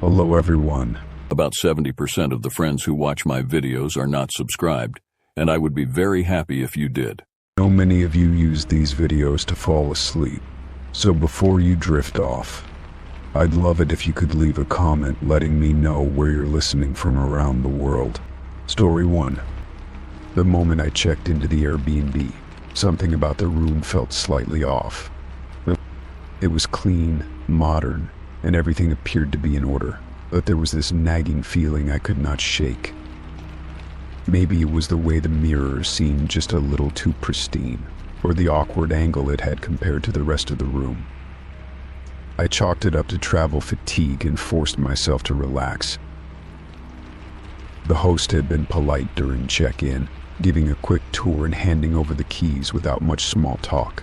Hello everyone. About 70% of the friends who watch my videos are not subscribed, and I would be very happy if you did. I know many of you use these videos to fall asleep, so before you drift off, I'd love it if you could leave a comment letting me know where you're listening from around the world. Story 1. The moment I checked into the Airbnb, something about the room felt slightly off. It was clean, modern, and everything appeared to be in order, but there was this nagging feeling I could not shake. Maybe it was the way the mirror seemed just a little too pristine, or the awkward angle it had compared to the rest of the room. I chalked it up to travel fatigue and forced myself to relax. The host had been polite during check-in, giving a quick tour and handing over the keys without much small talk.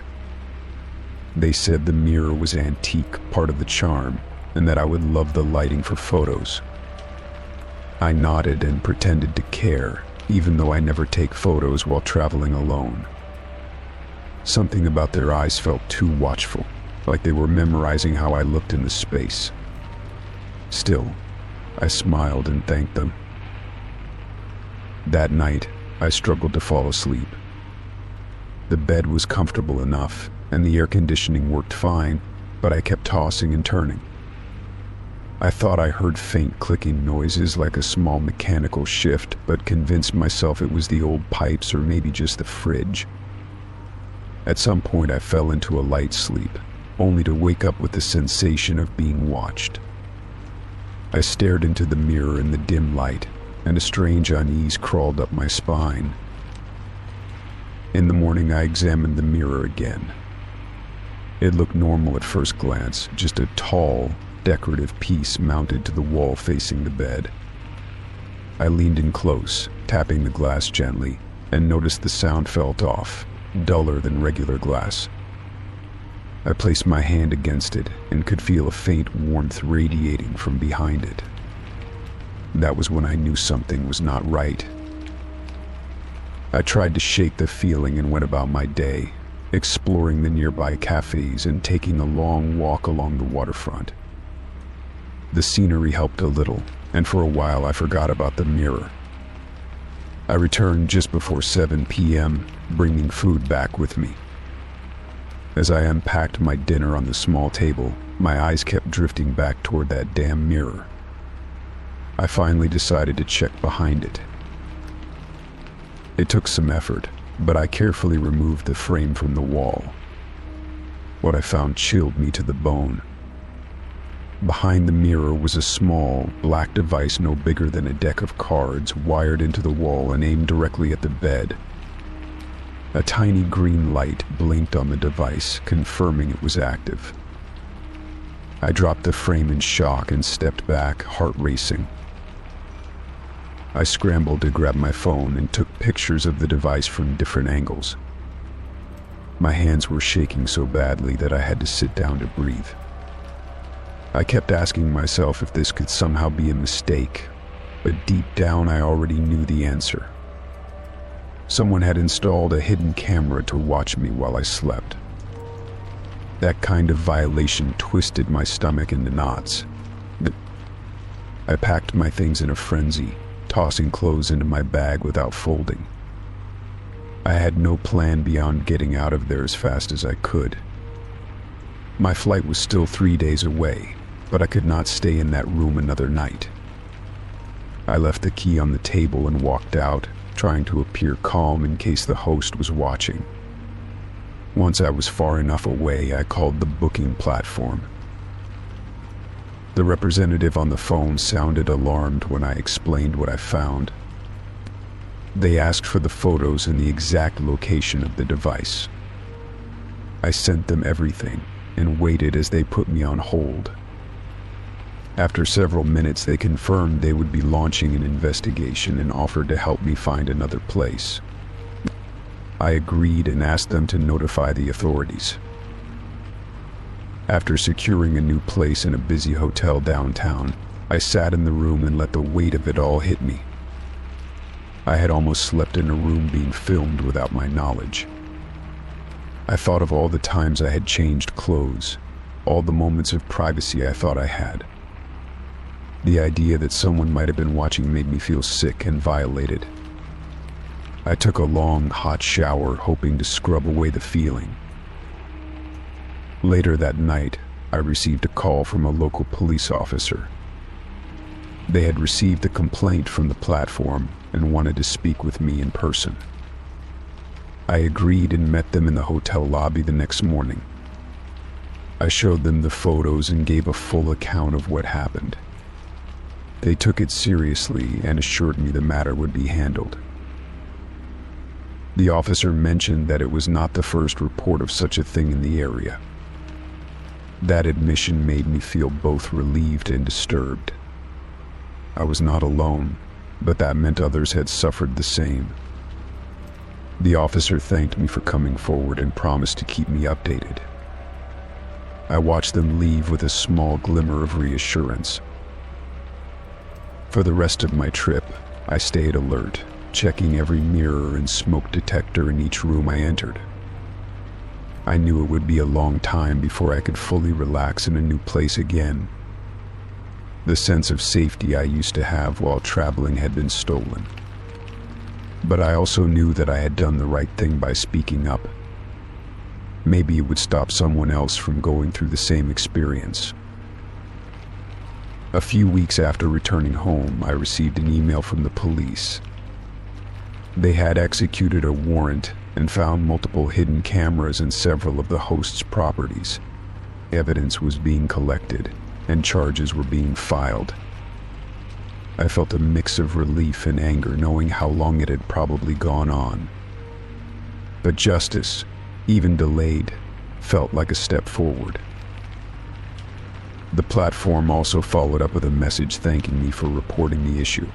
They said the mirror was antique, part of the charm, and that I would love the lighting for photos. I nodded and pretended to care, even though I never take photos while traveling alone. Something about their eyes felt too watchful, like they were memorizing how I looked in the space. Still, I smiled and thanked them. That night, I struggled to fall asleep. The bed was comfortable enough, and the air conditioning worked fine, but I kept tossing and turning. I thought I heard faint clicking noises like a small mechanical shift, but convinced myself it was the old pipes or maybe just the fridge. At some point I fell into a light sleep, only to wake up with the sensation of being watched. I stared into the mirror in the dim light, and a strange unease crawled up my spine. In the morning I examined the mirror again. It looked normal at first glance, just a tall, decorative piece mounted to the wall facing the bed. I leaned in close, tapping the glass gently, and noticed the sound felt off, duller than regular glass. I placed my hand against it and could feel a faint warmth radiating from behind it. That was when I knew something was not right. I tried to shake the feeling and went about my day, exploring the nearby cafes and taking a long walk along the waterfront. The scenery helped a little, and for a while I forgot about the mirror. I returned just before 7 p.m., bringing food back with me. As I unpacked my dinner on the small table, my eyes kept drifting back toward that damn mirror. I finally decided to check behind it. It took some effort, but I carefully removed the frame from the wall. What I found chilled me to the bone. Behind the mirror was a small, black device no bigger than a deck of cards wired into the wall and aimed directly at the bed. A tiny green light blinked on the device, confirming it was active. I dropped the frame in shock and stepped back, heart racing. I scrambled to grab my phone and took pictures of the device from different angles. My hands were shaking so badly that I had to sit down to breathe. I kept asking myself if this could somehow be a mistake, but deep down I already knew the answer. Someone had installed a hidden camera to watch me while I slept. That kind of violation twisted my stomach into knots. I packed my things in a frenzy, tossing clothes into my bag without folding. I had no plan beyond getting out of there as fast as I could. My flight was still 3 days away, but I could not stay in that room another night. I left the key on the table and walked out, trying to appear calm in case the host was watching. Once I was far enough away, I called the booking platform. The representative on the phone sounded alarmed when I explained what I found. They asked for the photos and the exact location of the device. I sent them everything and waited as they put me on hold. After several minutes, they confirmed they would be launching an investigation and offered to help me find another place. I agreed and asked them to notify the authorities. After securing a new place in a busy hotel downtown, I sat in the room and let the weight of it all hit me. I had almost slept in a room being filmed without my knowledge. I thought of all the times I had changed clothes, all the moments of privacy I thought I had. The idea that someone might have been watching made me feel sick and violated. I took a long, hot shower, hoping to scrub away the feeling. Later that night, I received a call from a local police officer. They had received a complaint from the platform and wanted to speak with me in person. I agreed and met them in the hotel lobby the next morning. I showed them the photos and gave a full account of what happened. They took it seriously and assured me the matter would be handled. The officer mentioned that it was not the first report of such a thing in the area. That admission made me feel both relieved and disturbed. I was not alone, but that meant others had suffered the same. The officer thanked me for coming forward and promised to keep me updated. I watched them leave with a small glimmer of reassurance. For the rest of my trip, I stayed alert, checking every mirror and smoke detector in each room I entered. I knew it would be a long time before I could fully relax in a new place again. The sense of safety I used to have while traveling had been stolen. But I also knew that I had done the right thing by speaking up. Maybe it would stop someone else from going through the same experience. A few weeks after returning home, I received an email from the police. They had executed a warrant and found multiple hidden cameras in several of the host's properties. Evidence was being collected, and charges were being filed. I felt a mix of relief and anger knowing how long it had probably gone on. But justice, even delayed, felt like a step forward. The platform also followed up with a message thanking me for reporting the issue.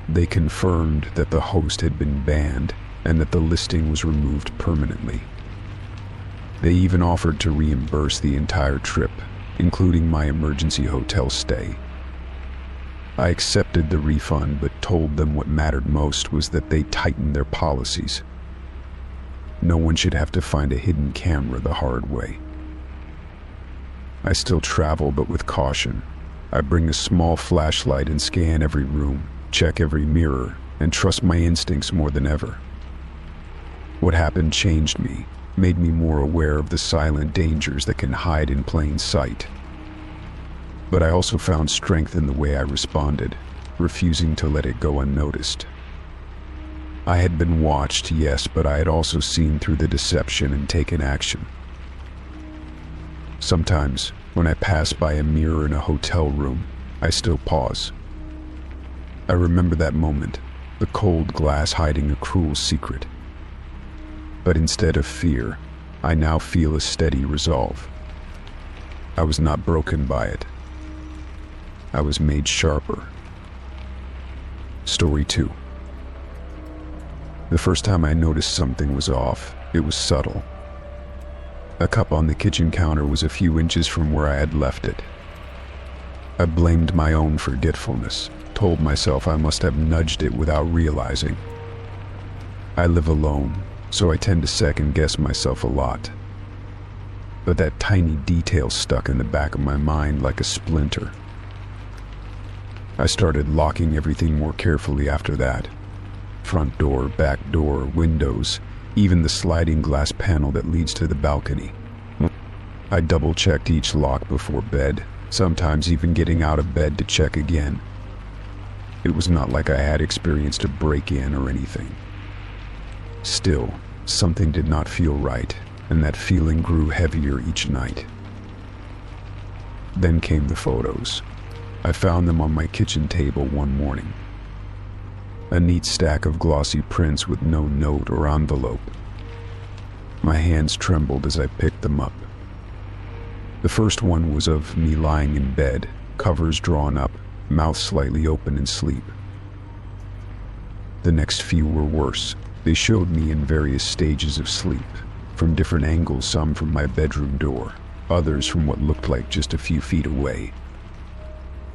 They confirmed that the host had been banned and that the listing was removed permanently. They even offered to reimburse the entire trip, including my emergency hotel stay. I accepted the refund but told them what mattered most was that they tightened their policies. No one should have to find a hidden camera the hard way. I still travel, but with caution. I bring a small flashlight and scan every room, check every mirror, and trust my instincts more than ever. What happened changed me, made me more aware of the silent dangers that can hide in plain sight. But I also found strength in the way I responded, refusing to let it go unnoticed. I had been watched, yes, but I had also seen through the deception and taken action. Sometimes, when I pass by a mirror in a hotel room, I still pause. I remember that moment, the cold glass hiding a cruel secret. But instead of fear, I now feel a steady resolve. I was not broken by it. I was made sharper. Story 2. The first time I noticed something was off, it was subtle. A cup on the kitchen counter was a few inches from where I had left it. I blamed my own forgetfulness, told myself I must have nudged it without realizing. I live alone, so I tend to second-guess myself a lot. But that tiny detail stuck in the back of my mind like a splinter. I started locking everything more carefully after that. Front door, back door, windows, even the sliding glass panel that leads to the balcony. I double-checked each lock before bed, sometimes even getting out of bed to check again. It was not like I had experienced a break-in or anything. Still, something did not feel right, and that feeling grew heavier each night. Then came the photos. I found them on my kitchen table one morning. A neat stack of glossy prints with no note or envelope. My hands trembled as I picked them up. The first one was of me lying in bed, covers drawn up, mouth slightly open in sleep. The next few were worse. They showed me in various stages of sleep, from different angles, some from my bedroom door, others from what looked like just a few feet away.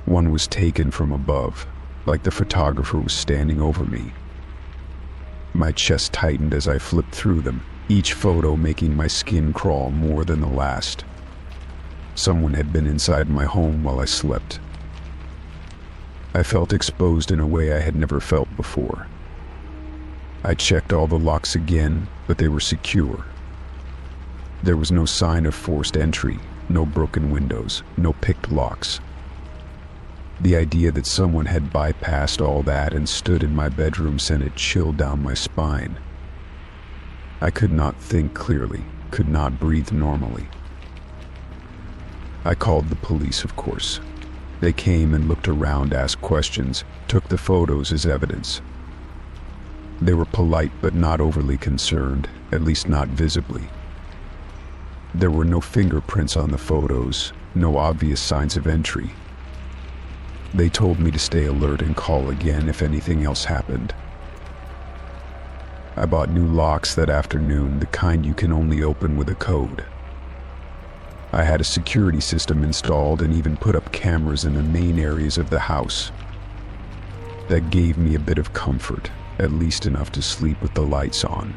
One was taken from above, like the photographer was standing over me. My chest tightened as I flipped through them, each photo making my skin crawl more than the last. Someone had been inside my home while I slept. I felt exposed in a way I had never felt before. I checked all the locks again, but they were secure. There was no sign of forced entry, no broken windows, no picked locks. The idea that someone had bypassed all that and stood in my bedroom sent a chill down my spine. I could not think clearly, could not breathe normally. I called the police, of course. They came and looked around, asked questions, took the photos as evidence. They were polite but not overly concerned, at least not visibly. There were no fingerprints on the photos, no obvious signs of entry. They told me to stay alert and call again if anything else happened. I bought new locks that afternoon, the kind you can only open with a code. I had a security system installed and even put up cameras in the main areas of the house. That gave me a bit of comfort, at least enough to sleep with the lights on.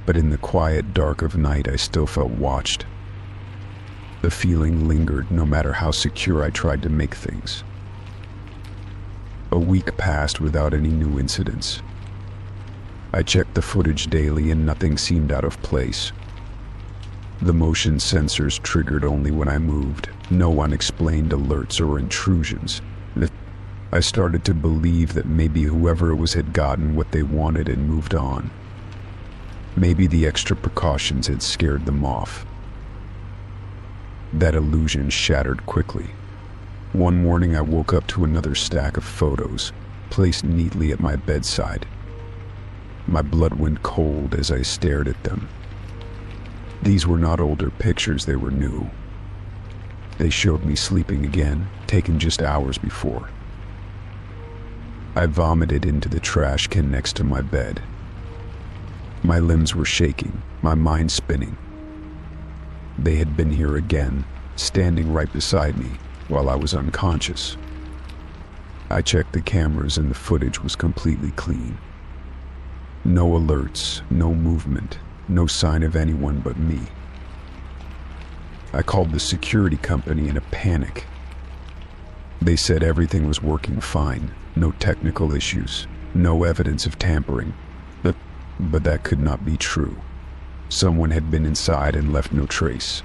But in the quiet dark of night, I still felt watched. The feeling lingered no matter how secure I tried to make things. A week passed without any new incidents. I checked the footage daily and nothing seemed out of place. The motion sensors triggered only when I moved, no unexplained alerts or intrusions. I started to believe that maybe whoever it was had gotten what they wanted and moved on. Maybe the extra precautions had scared them off. That illusion shattered quickly. One morning I woke up to another stack of photos, placed neatly at my bedside. My blood went cold as I stared at them. These were not older pictures, they were new. They showed me sleeping again, taken just hours before. I vomited into the trash can next to my bed. My limbs were shaking, my mind spinning. They had been here again, standing right beside me while I was unconscious. I checked the cameras and the footage was completely clean. No alerts, no movement, no sign of anyone but me. I called the security company in a panic. They said everything was working fine, no technical issues, no evidence of tampering. But that could not be true. Someone had been inside and left no trace.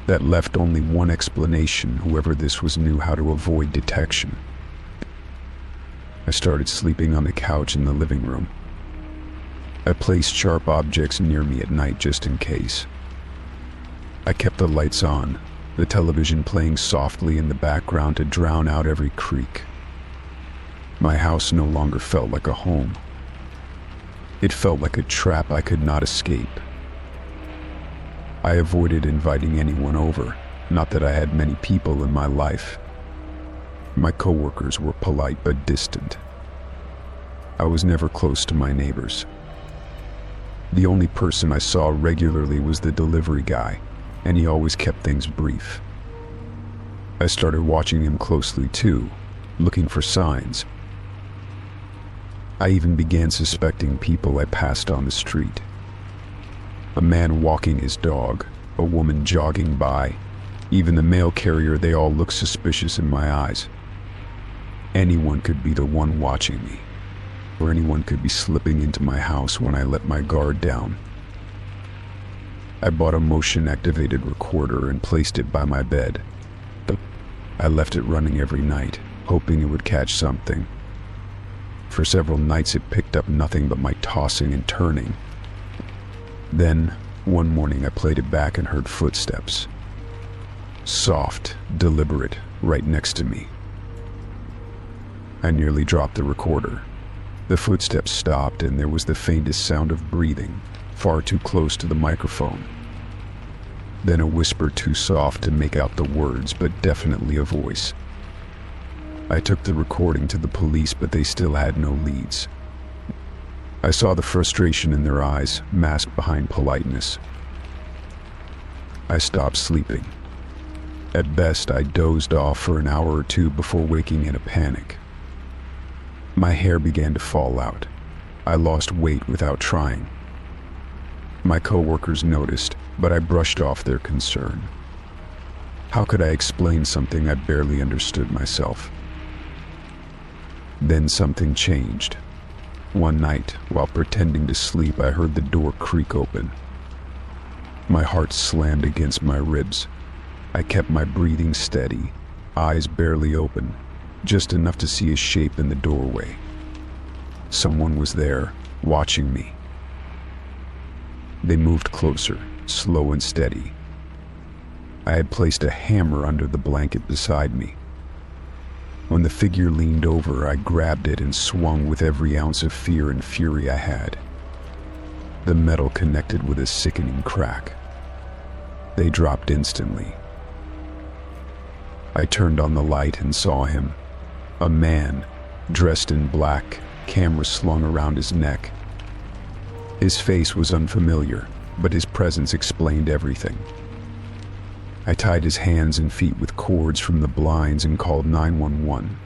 That left only one explanation: whoever this was knew how to avoid detection. I started sleeping on the couch in the living room. I placed sharp objects near me at night just in case. I kept the lights on, the television playing softly in the background to drown out every creak. My house no longer felt like a home. It felt like a trap I could not escape. I avoided inviting anyone over, not that I had many people in my life. My coworkers were polite but distant. I was never close to my neighbors. The only person I saw regularly was the delivery guy, and he always kept things brief. I started watching him closely too, looking for signs. I even began suspecting people I passed on the street. A man walking his dog, a woman jogging by, even the mail carrier, they all looked suspicious in my eyes. Anyone could be the one watching me, or anyone could be slipping into my house when I let my guard down. I bought a motion-activated recorder and placed it by my bed. I left it running every night, hoping it would catch something. For several nights it picked up nothing but my tossing and turning. Then, one morning I played it back and heard footsteps. Soft, deliberate, right next to me. I nearly dropped the recorder. The footsteps stopped and there was the faintest sound of breathing, far too close to the microphone. Then a whisper too soft to make out the words, but definitely a voice. I took the recording to the police, but they still had no leads. I saw the frustration in their eyes, masked behind politeness. I stopped sleeping. At best, I dozed off for an hour or two before waking in a panic. My hair began to fall out. I lost weight without trying. My coworkers noticed, but I brushed off their concern. How could I explain something I barely understood myself? Then something changed. One night, while pretending to sleep, I heard the door creak open. My heart slammed against my ribs. I kept my breathing steady, eyes barely open, just enough to see a shape in the doorway. Someone was there, watching me. They moved closer, slow and steady. I had placed a hammer under the blanket beside me. When the figure leaned over, I grabbed it and swung with every ounce of fear and fury I had. The metal connected with a sickening crack. They dropped instantly. I turned on the light and saw him. A man, dressed in black, camera slung around his neck. His face was unfamiliar, but his presence explained everything. I tied his hands and feet with cords from the blinds and called 911.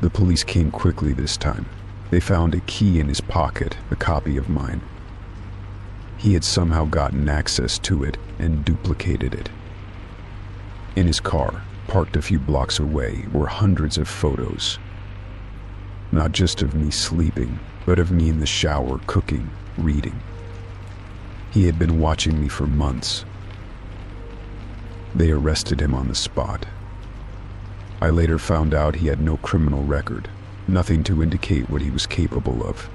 The police came quickly this time. They found a key in his pocket, a copy of mine. He had somehow gotten access to it and duplicated it. In his car, parked a few blocks away, were hundreds of photos. Not just of me sleeping, but of me in the shower, cooking, reading. He had been watching me for months. They arrested him on the spot. I later found out he had no criminal record, nothing to indicate what he was capable of.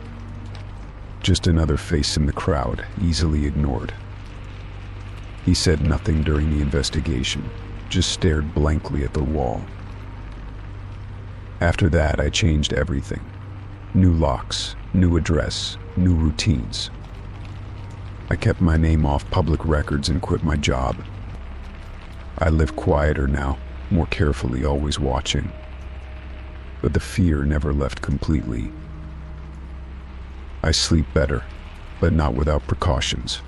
Just another face in the crowd, easily ignored. He said nothing during the investigation, just stared blankly at the wall. After that, I changed everything. New locks, new address, new routines. I kept my name off public records and quit my job. I live quieter now, more carefully, always watching. But the fear never left completely. I sleep better, but not without precautions.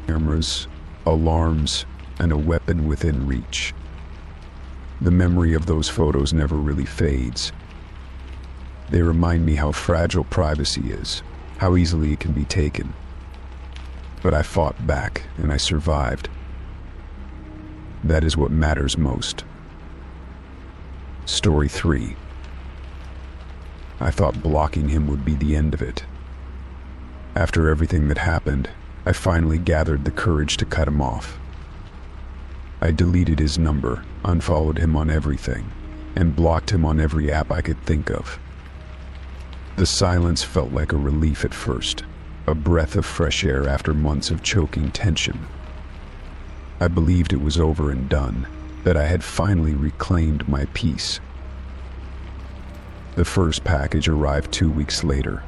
Cameras, alarms, and a weapon within reach. The memory of those photos never really fades. They remind me how fragile privacy is, how easily it can be taken. But I fought back, and I survived. That is what matters most. Story 3. I thought blocking him would be the end of it. After everything that happened, I finally gathered the courage to cut him off. I deleted his number, unfollowed him on everything, and blocked him on every app I could think of. The silence felt like a relief at first, a breath of fresh air after months of choking tension. I believed it was over and done, that I had finally reclaimed my peace. The first package arrived 2 weeks later.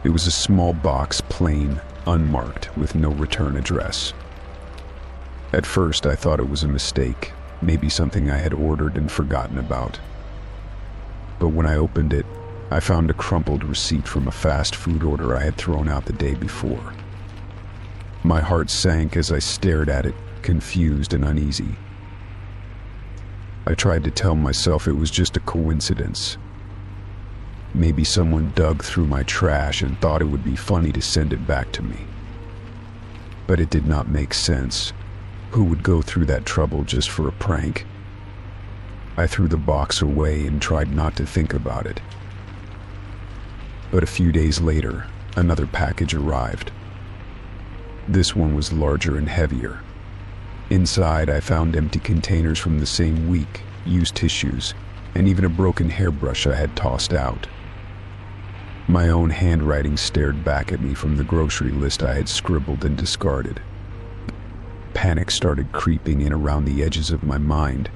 It was a small box, plain, unmarked, with no return address. At first, I thought it was a mistake, maybe something I had ordered and forgotten about. But when I opened it, I found a crumpled receipt from a fast food order I had thrown out the day before. My heart sank as I stared at it, confused and uneasy. I tried to tell myself it was just a coincidence. Maybe someone dug through my trash and thought it would be funny to send it back to me. But it did not make sense. Who would go through that trouble just for a prank? I threw the box away and tried not to think about it. But a few days later, another package arrived. This one was larger and heavier. Inside, I found empty containers from the same week, used tissues, and even a broken hairbrush I had tossed out. My own handwriting stared back at me from the grocery list I had scribbled and discarded. Panic started creeping in around the edges of my mind.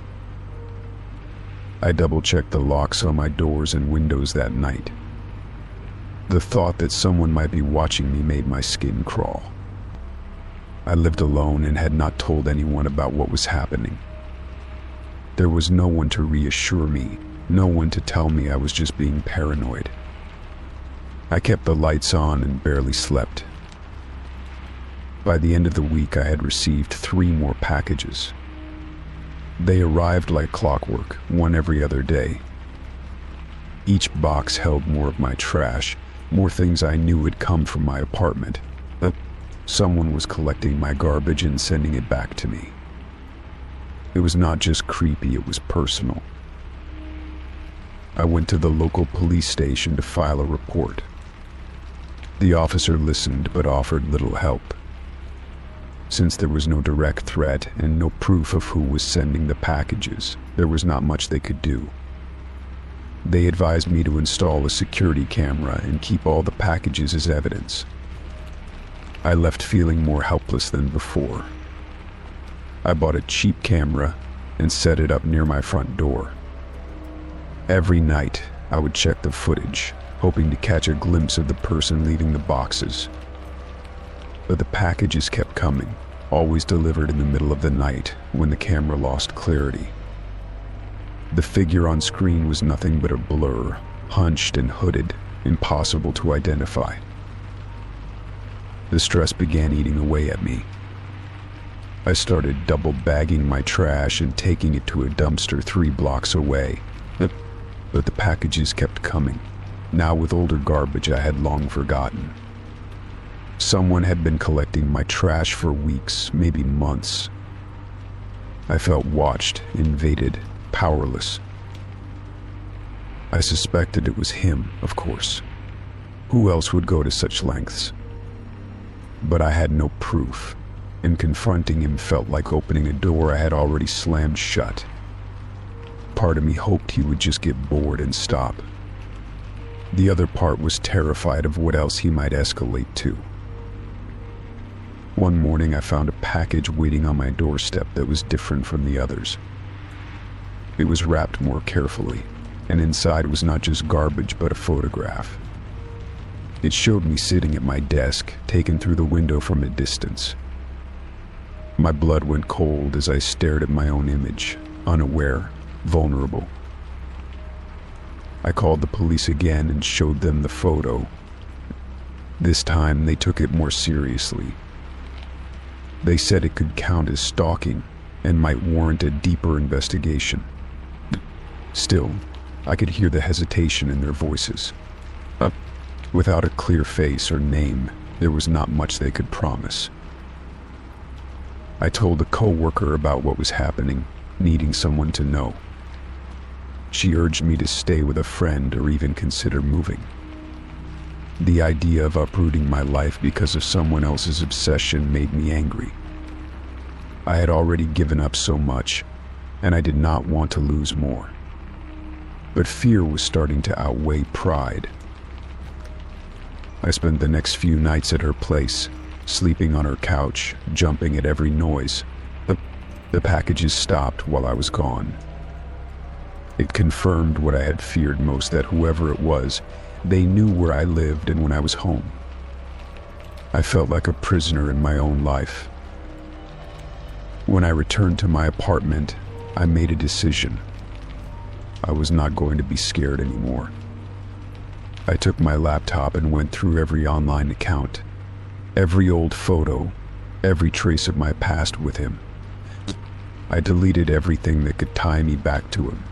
I double-checked the locks on my doors and windows that night. The thought that someone might be watching me made my skin crawl. I lived alone and had not told anyone about what was happening. There was no one to reassure me, no one to tell me I was just being paranoid. I kept the lights on and barely slept. By the end of the week, I had received 3 more packages. They arrived like clockwork, one every other day. Each box held more of my trash, more things I knew had come from my apartment. But someone was collecting my garbage and sending it back to me. It was not just creepy, it was personal. I went to the local police station to file a report. The officer listened but offered little help. Since there was no direct threat and no proof of who was sending the packages, there was not much they could do. They advised me to install a security camera and keep all the packages as evidence. I left feeling more helpless than before. I bought a cheap camera and set it up near my front door. Every night, I would check the footage, hoping to catch a glimpse of the person leaving the boxes. But the packages kept coming, always delivered in the middle of the night when the camera lost clarity. The figure on screen was nothing but a blur, hunched and hooded, impossible to identify. The stress began eating away at me. I started double bagging my trash and taking it to a dumpster 3 blocks away. But the packages kept coming, now with older garbage I had long forgotten. Someone had been collecting my trash for weeks, maybe months. I felt watched, invaded, powerless. I suspected it was him, of course. Who else would go to such lengths? But I had no proof, and confronting him felt like opening a door I had already slammed shut. Part of me hoped he would just get bored and stop. The other part was terrified of what else he might escalate to. One morning I found a package waiting on my doorstep that was different from the others. It was wrapped more carefully, and inside was not just garbage but a photograph. It showed me sitting at my desk, taken through the window from a distance. My blood went cold as I stared at my own image, unaware, vulnerable. I called the police again and showed them the photo. This time they took it more seriously. They said it could count as stalking and might warrant a deeper investigation. Still, I could hear the hesitation in their voices. Without a clear face or name, there was not much they could promise. I told a coworker about what was happening, needing someone to know. She urged me to stay with a friend or even consider moving. The idea of uprooting my life because of someone else's obsession made me angry. I had already given up so much, and I did not want to lose more. But fear was starting to outweigh pride. I spent the next few nights at her place, sleeping on her couch, jumping at every noise. The packages stopped while I was gone. It confirmed what I had feared most, that whoever it was, they knew where I lived and when I was home. I felt like a prisoner in my own life. When I returned to my apartment, I made a decision. I was not going to be scared anymore. I took my laptop and went through every online account, every old photo, every trace of my past with him. I deleted everything that could tie me back to him.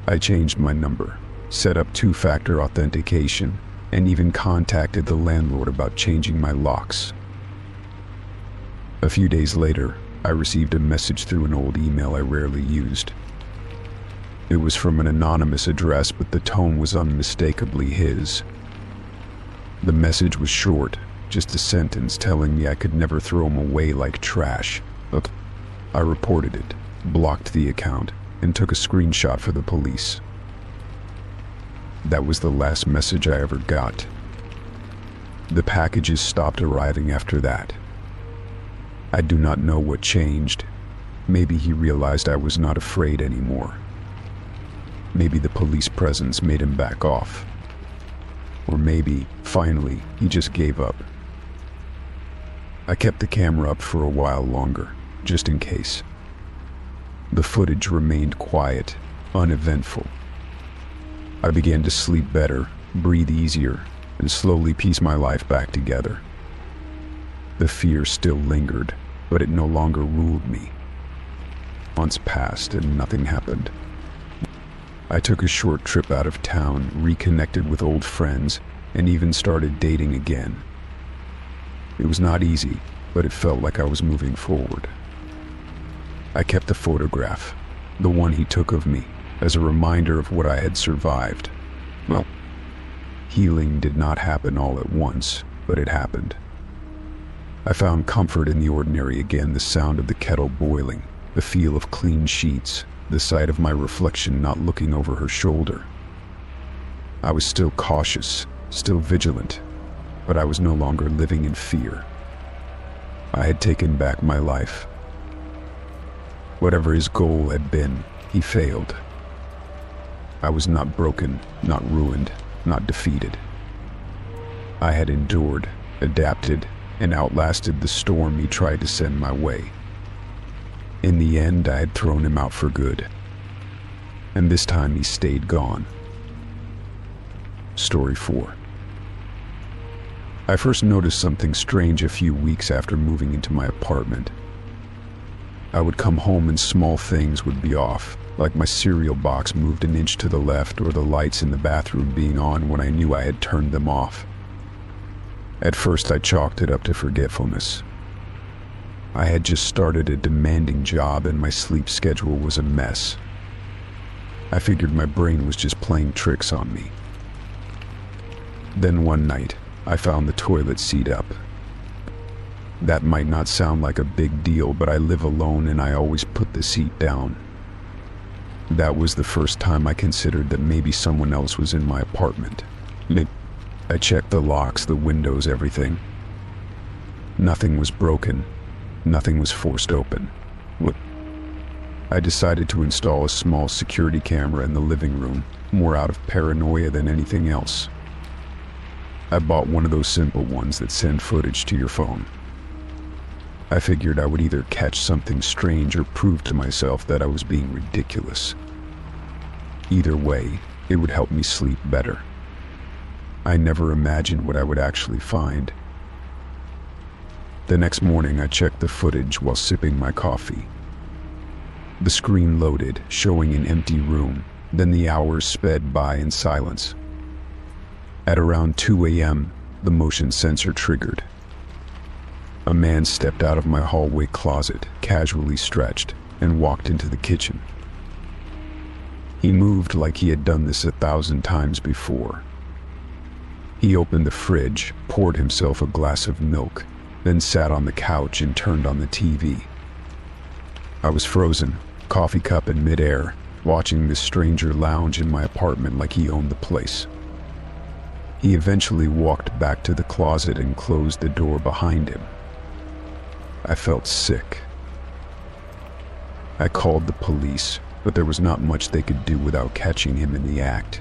I changed my number, set up 2-factor authentication, and even contacted the landlord about changing my locks. A few days later, I received a message through an old email I rarely used. It was from an anonymous address, but the tone was unmistakably his. The message was short, just a sentence telling me I could never throw him away like trash. I reported it, blocked the account, and took a screenshot for the police. That was the last message I ever got. The packages stopped arriving after that. I do not know what changed. Maybe he realized I was not afraid anymore. Maybe the police presence made him back off. Or maybe, finally, he just gave up. I kept the camera up for a while longer, just in case. The footage remained quiet, uneventful. I began to sleep better, breathe easier, and slowly piece my life back together. The fear still lingered, but it no longer ruled me. Months passed and nothing happened. I took a short trip out of town, reconnected with old friends, and even started dating again. It was not easy, but it felt like I was moving forward. I kept the photograph, the one he took of me, as a reminder of what I had survived. Well, healing did not happen all at once, but it happened. I found comfort in the ordinary again, the sound of the kettle boiling, the feel of clean sheets, the sight of my reflection not looking over her shoulder. I was still cautious, still vigilant, but I was no longer living in fear. I had taken back my life. Whatever his goal had been, he failed. I was not broken, not ruined, not defeated. I had endured, adapted, and outlasted the storm he tried to send my way. In the end, I had thrown him out for good. And this time he stayed gone. Story 4. I first noticed something strange a few weeks after moving into my apartment. I would come home and small things would be off, like my cereal box moved an inch to the left or the lights in the bathroom being on when I knew I had turned them off. At first I chalked it up to forgetfulness. I had just started a demanding job and my sleep schedule was a mess. I figured my brain was just playing tricks on me. Then one night, I found the toilet seat up. That might not sound like a big deal, but I live alone and I always put the seat down. That was the first time I considered that maybe someone else was in my apartment. I checked the locks, the windows, everything. Nothing was broken. Nothing was forced open. I decided to install a small security camera in the living room, more out of paranoia than anything else. I bought one of those simple ones that send footage to your phone. I figured I would either catch something strange or prove to myself that I was being ridiculous. Either way, it would help me sleep better. I never imagined what I would actually find. The next morning, I checked the footage while sipping my coffee. The screen loaded, showing an empty room. Then the hours sped by in silence. At around 2 a.m., the motion sensor triggered. A man stepped out of my hallway closet, casually stretched, and walked into the kitchen. He moved like he had done this 1,000 times before. He opened the fridge, poured himself a glass of milk, then sat on the couch and turned on the TV. I was frozen, coffee cup in midair, watching this stranger lounge in my apartment like he owned the place. He eventually walked back to the closet and closed the door behind him. I felt sick. I called the police, but there was not much they could do without catching him in the act.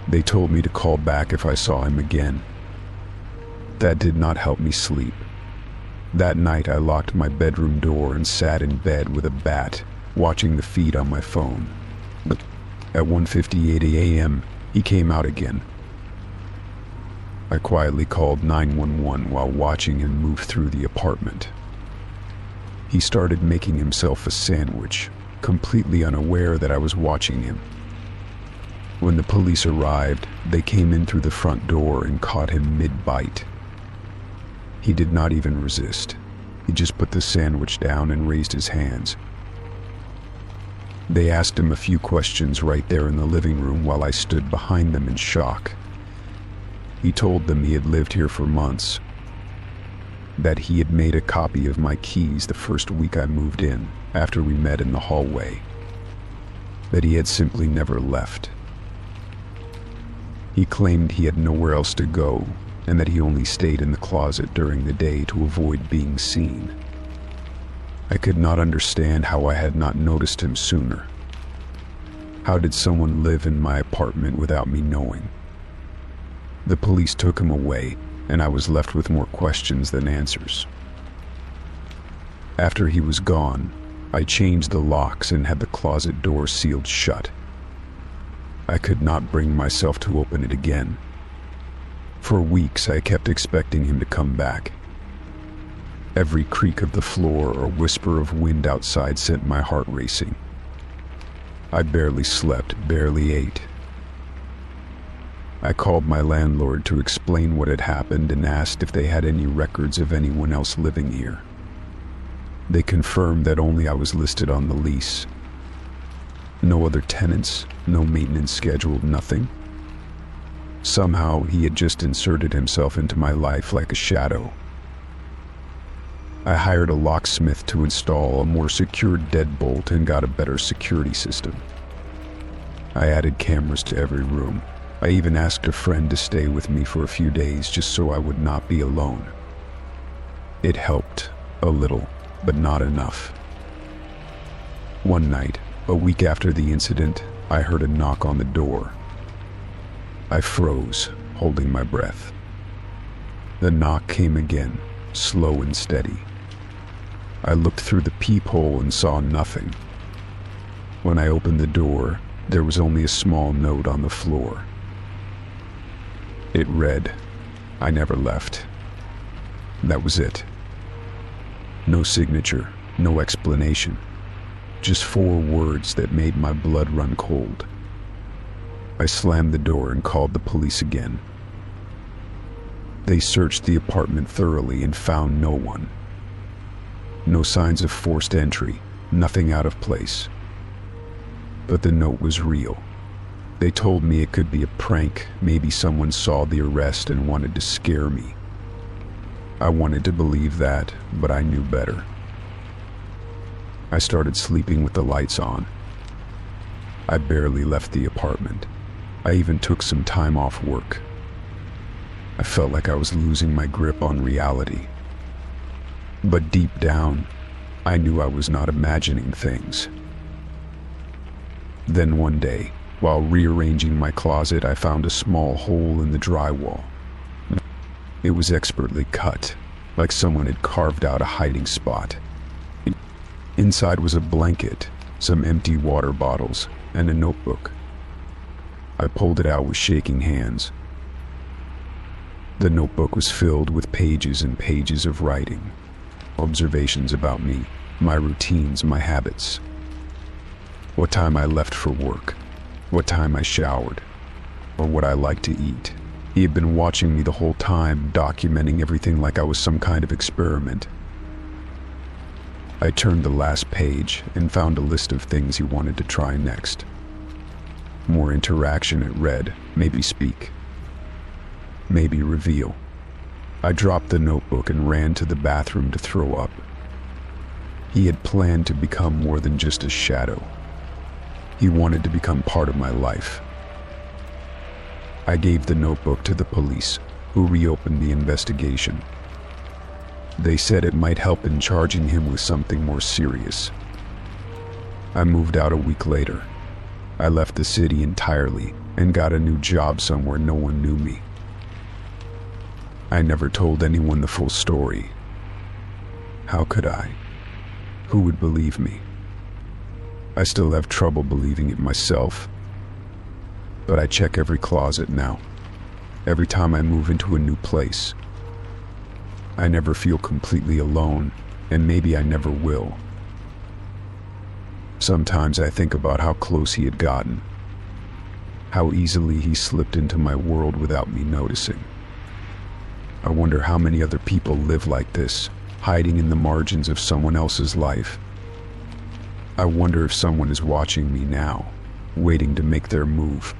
They told me to call back if I saw him again. That did not help me sleep. That night I locked my bedroom door and sat in bed with a bat, watching the feed on my phone. But at 1:58 a.m., he came out again. I quietly called 911 while watching him move through the apartment. He started making himself a sandwich, completely unaware that I was watching him. When the police arrived, they came in through the front door and caught him mid-bite. He did not even resist. He just put the sandwich down and raised his hands. They asked him a few questions right there in the living room while I stood behind them in shock. He told them he had lived here for months, that he had made a copy of my keys the first week I moved in, after we met in the hallway, that he had simply never left. He claimed he had nowhere else to go, and that he only stayed in the closet during the day to avoid being seen. I could not understand how I had not noticed him sooner. How did someone live in my apartment without me knowing? The police took him away, and I was left with more questions than answers. After he was gone, I changed the locks and had the closet door sealed shut. I could not bring myself to open it again. For weeks, I kept expecting him to come back. Every creak of the floor or whisper of wind outside sent my heart racing. I barely slept, barely ate. I called my landlord to explain what had happened and asked if they had any records of anyone else living here. They confirmed that only I was listed on the lease. No other tenants, no maintenance scheduled, nothing. Somehow he had just inserted himself into my life like a shadow. I hired a locksmith to install a more secure deadbolt and got a better security system. I added cameras to every room. I even asked a friend to stay with me for a few days just so I would not be alone. It helped, a little, but not enough. One night, a week after the incident, I heard a knock on the door. I froze, holding my breath. The knock came again, slow and steady. I looked through the peephole and saw nothing. When I opened the door, there was only a small note on the floor. It read, "I never left." That was it. No signature, no explanation. Just 4 words that made my blood run cold. I slammed the door and called the police again. They searched the apartment thoroughly and found no one. No signs of forced entry, nothing out of place. But the note was real. They told me it could be a prank, maybe someone saw the arrest and wanted to scare me. I wanted to believe that, but I knew better. I started sleeping with the lights on. I barely left the apartment. I even took some time off work. I felt like I was losing my grip on reality. But deep down, I knew I was not imagining things. Then one day, while rearranging my closet, I found a small hole in the drywall. It was expertly cut, like someone had carved out a hiding spot. Inside was a blanket, some empty water bottles, and a notebook. I pulled it out with shaking hands. The notebook was filled with pages and pages of writing, observations about me, my routines, my habits. What time I left for work, what time I showered, or what I liked to eat. He had been watching me the whole time, documenting everything like I was some kind of experiment. I turned the last page and found a list of things he wanted to try next. More interaction, it read. Maybe speak. Maybe reveal. I dropped the notebook and ran to the bathroom to throw up. He had planned to become more than just a shadow. He wanted to become part of my life. I gave the notebook to the police, who reopened the investigation. They said it might help in charging him with something more serious. I moved out a week later. I left the city entirely and got a new job somewhere no one knew me. I never told anyone the full story. How could I? Who would believe me? I still have trouble believing it myself. But I check every closet now, every time I move into a new place. I never feel completely alone, and maybe I never will. Sometimes I think about how close he had gotten, how easily he slipped into my world without me noticing. I wonder how many other people live like this, hiding in the margins of someone else's life. I wonder if someone is watching me now, waiting to make their move.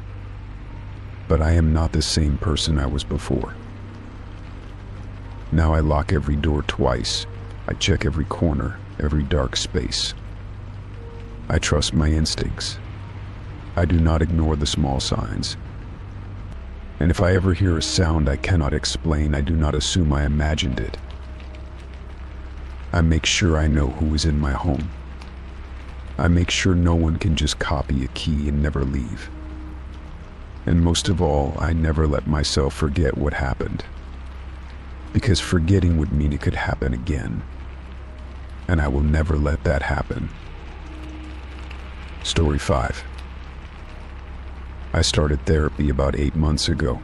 But I am not the same person I was before. Now I lock every door twice. I check every corner, every dark space. I trust my instincts. I do not ignore the small signs. And if I ever hear a sound I cannot explain, I do not assume I imagined it. I make sure I know who is in my home. I make sure no one can just copy a key and never leave. And most of all, I never let myself forget what happened. Because forgetting would mean it could happen again. And I will never let that happen. Story 5. I started therapy about 8 months ago.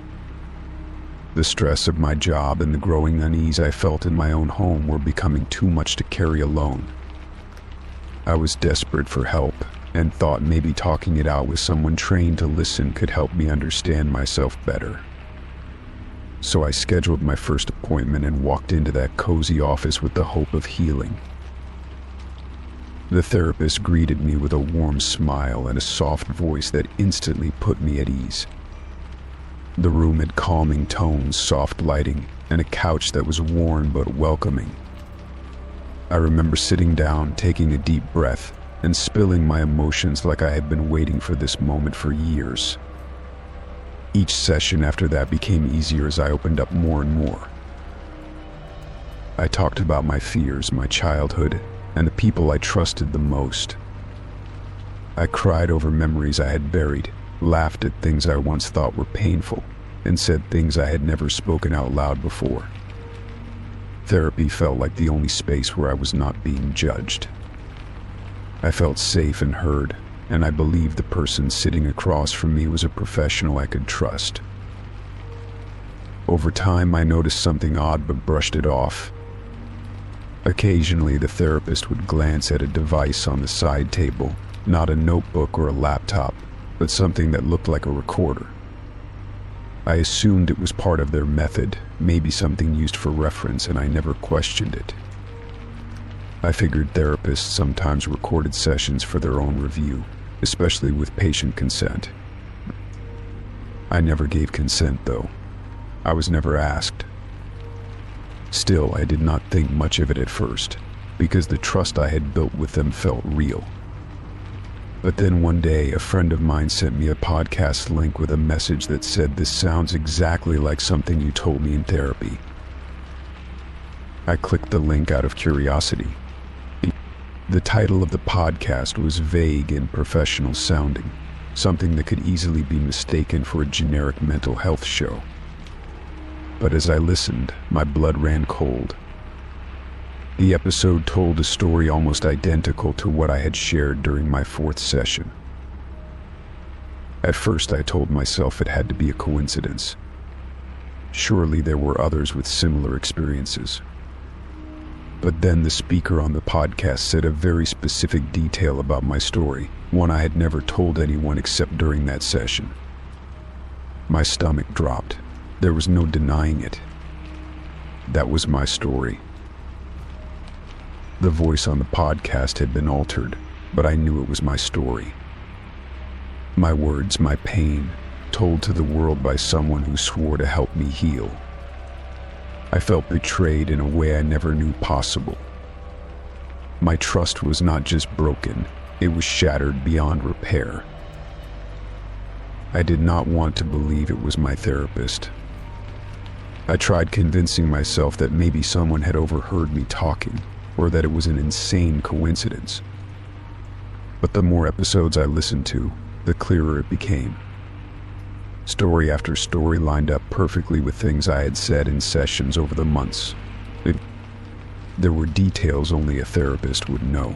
The stress of my job and the growing unease I felt in my own home were becoming too much to carry alone. I was desperate for help and thought maybe talking it out with someone trained to listen could help me understand myself better. So I scheduled my first appointment and walked into that cozy office with the hope of healing. The therapist greeted me with a warm smile and a soft voice that instantly put me at ease. The room had calming tones, soft lighting, and a couch that was worn but welcoming. I remember sitting down, taking a deep breath, and spilling my emotions like I had been waiting for this moment for years. Each session after that became easier as I opened up more and more. I talked about my fears, my childhood, and the people I trusted the most. I cried over memories I had buried, laughed at things I once thought were painful, and said things I had never spoken out loud before. Therapy felt like the only space where I was not being judged. I felt safe and heard, and I believed the person sitting across from me was a professional I could trust. Over time, I noticed something odd but brushed it off. Occasionally, the therapist would glance at a device on the side table, not a notebook or a laptop, but something that looked like a recorder. I assumed it was part of their method, maybe something used for reference, and I never questioned it. I figured therapists sometimes recorded sessions for their own review, especially with patient consent. I never gave consent, though. I was never asked. Still, I did not think much of it at first, because the trust I had built with them felt real. But then one day, a friend of mine sent me a podcast link with a message that said, "This sounds exactly like something you told me in therapy." I clicked the link out of curiosity. The title of the podcast was vague and professional sounding, something that could easily be mistaken for a generic mental health show. But as I listened, my blood ran cold. The episode told a story almost identical to what I had shared during my 4th session. At first, I told myself it had to be a coincidence. Surely there were others with similar experiences. But then the speaker on the podcast said a very specific detail about my story, one I had never told anyone except during that session. My stomach dropped. There was no denying it. That was my story. The voice on the podcast had been altered, but I knew it was my story. My words, my pain, told to the world by someone who swore to help me heal. I felt betrayed in a way I never knew possible. My trust was not just broken, it was shattered beyond repair. I did not want to believe it was my therapist. I tried convincing myself that maybe someone had overheard me talking, or that it was an insane coincidence. But the more episodes I listened to, the clearer it became. Story after story lined up perfectly with things I had said in sessions over the months. There were details only a therapist would know.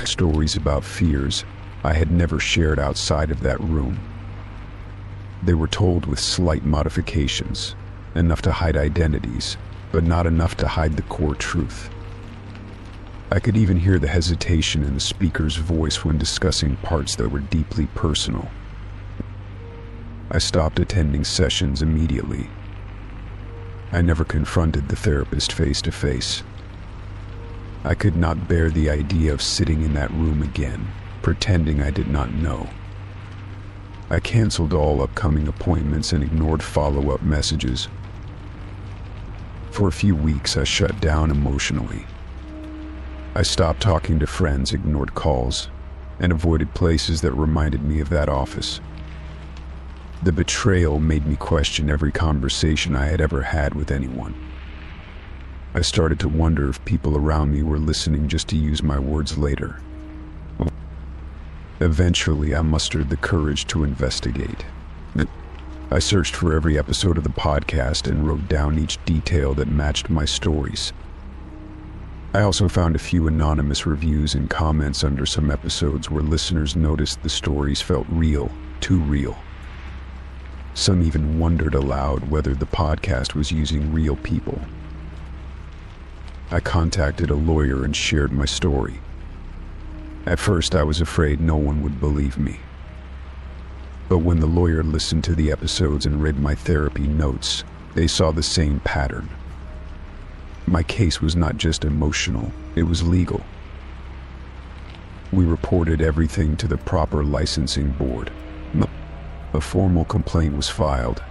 Stories about fears I had never shared outside of that room. They were told with slight modifications, enough to hide identities, but not enough to hide the core truth. I could even hear the hesitation in the speaker's voice when discussing parts that were deeply personal. I stopped attending sessions immediately. I never confronted the therapist face to face. I could not bear the idea of sitting in that room again, pretending I did not know. I canceled all upcoming appointments and ignored follow-up messages. For a few weeks, I shut down emotionally. I stopped talking to friends, ignored calls, and avoided places that reminded me of that office. The betrayal made me question every conversation I had ever had with anyone. I started to wonder if people around me were listening just to use my words later. Eventually, I mustered the courage to investigate. I searched for every episode of the podcast and wrote down each detail that matched my stories. I also found a few anonymous reviews and comments under some episodes where listeners noticed the stories felt real, too real. Some even wondered aloud whether the podcast was using real people. I contacted a lawyer and shared my story. At first, I was afraid no one would believe me. But when the lawyer listened to the episodes and read my therapy notes, they saw the same pattern. My case was not just emotional, it was legal. We reported everything to the proper licensing board. A formal complaint was filed,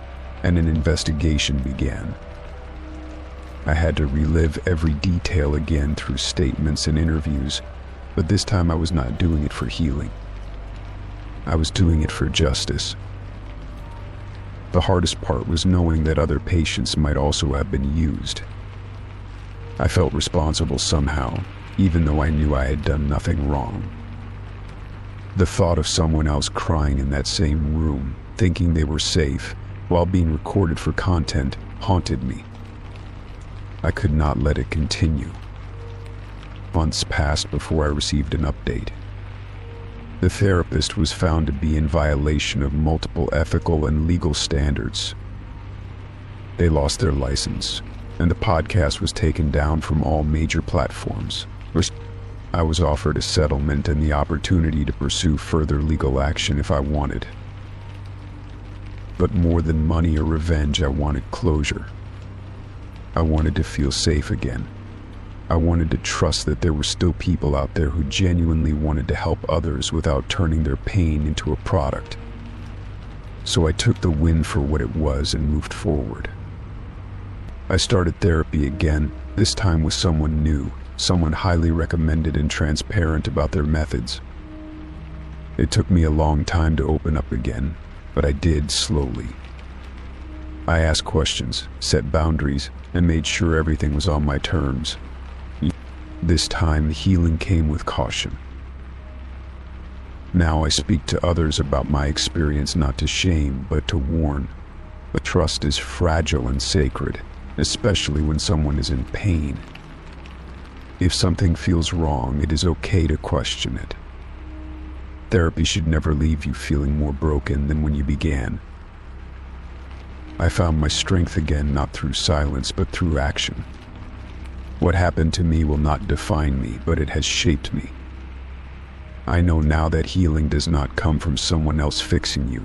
and an investigation began. I had to relive every detail again through statements and interviews, but this time I was not doing it for healing. I was doing it for justice. The hardest part was knowing that other patients might also have been used. I felt responsible somehow, even though I knew I had done nothing wrong. The thought of someone else crying in that same room, thinking they were safe, while being recorded for content, haunted me. I could not let it continue. Months passed before I received an update. The therapist was found to be in violation of multiple ethical and legal standards. They lost their license, and the podcast was taken down from all major platforms. I was offered a settlement and the opportunity to pursue further legal action if I wanted. But more than money or revenge, I wanted closure. I wanted to feel safe again. I wanted to trust that there were still people out there who genuinely wanted to help others without turning their pain into a product. So I took the win for what it was and moved forward. I started therapy again, this time with someone new, someone highly recommended and transparent about their methods. It took me a long time to open up again, but I did slowly. I asked questions, set boundaries, and made sure everything was on my terms. This time, the healing came with caution. Now I speak to others about my experience not to shame, but to warn. But trust is fragile and sacred, especially when someone is in pain. If something feels wrong, it is okay to question it. Therapy should never leave you feeling more broken than when you began. I found my strength again, not through silence, but through action. What happened to me will not define me, but it has shaped me. I know now that healing does not come from someone else fixing you.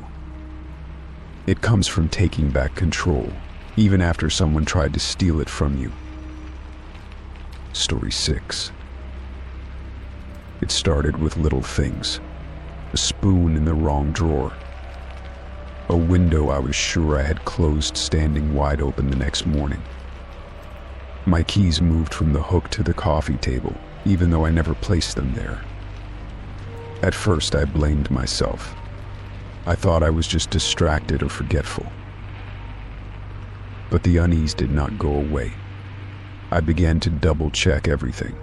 It comes from taking back control, even after someone tried to steal it from you. Story 6. It started with little things. A spoon in the wrong drawer. A window I was sure I had closed standing wide open the next morning. My keys moved from the hook to the coffee table, even though I never placed them there. At first, I blamed myself. I thought I was just distracted or forgetful. But the unease did not go away. I began to double-check everything.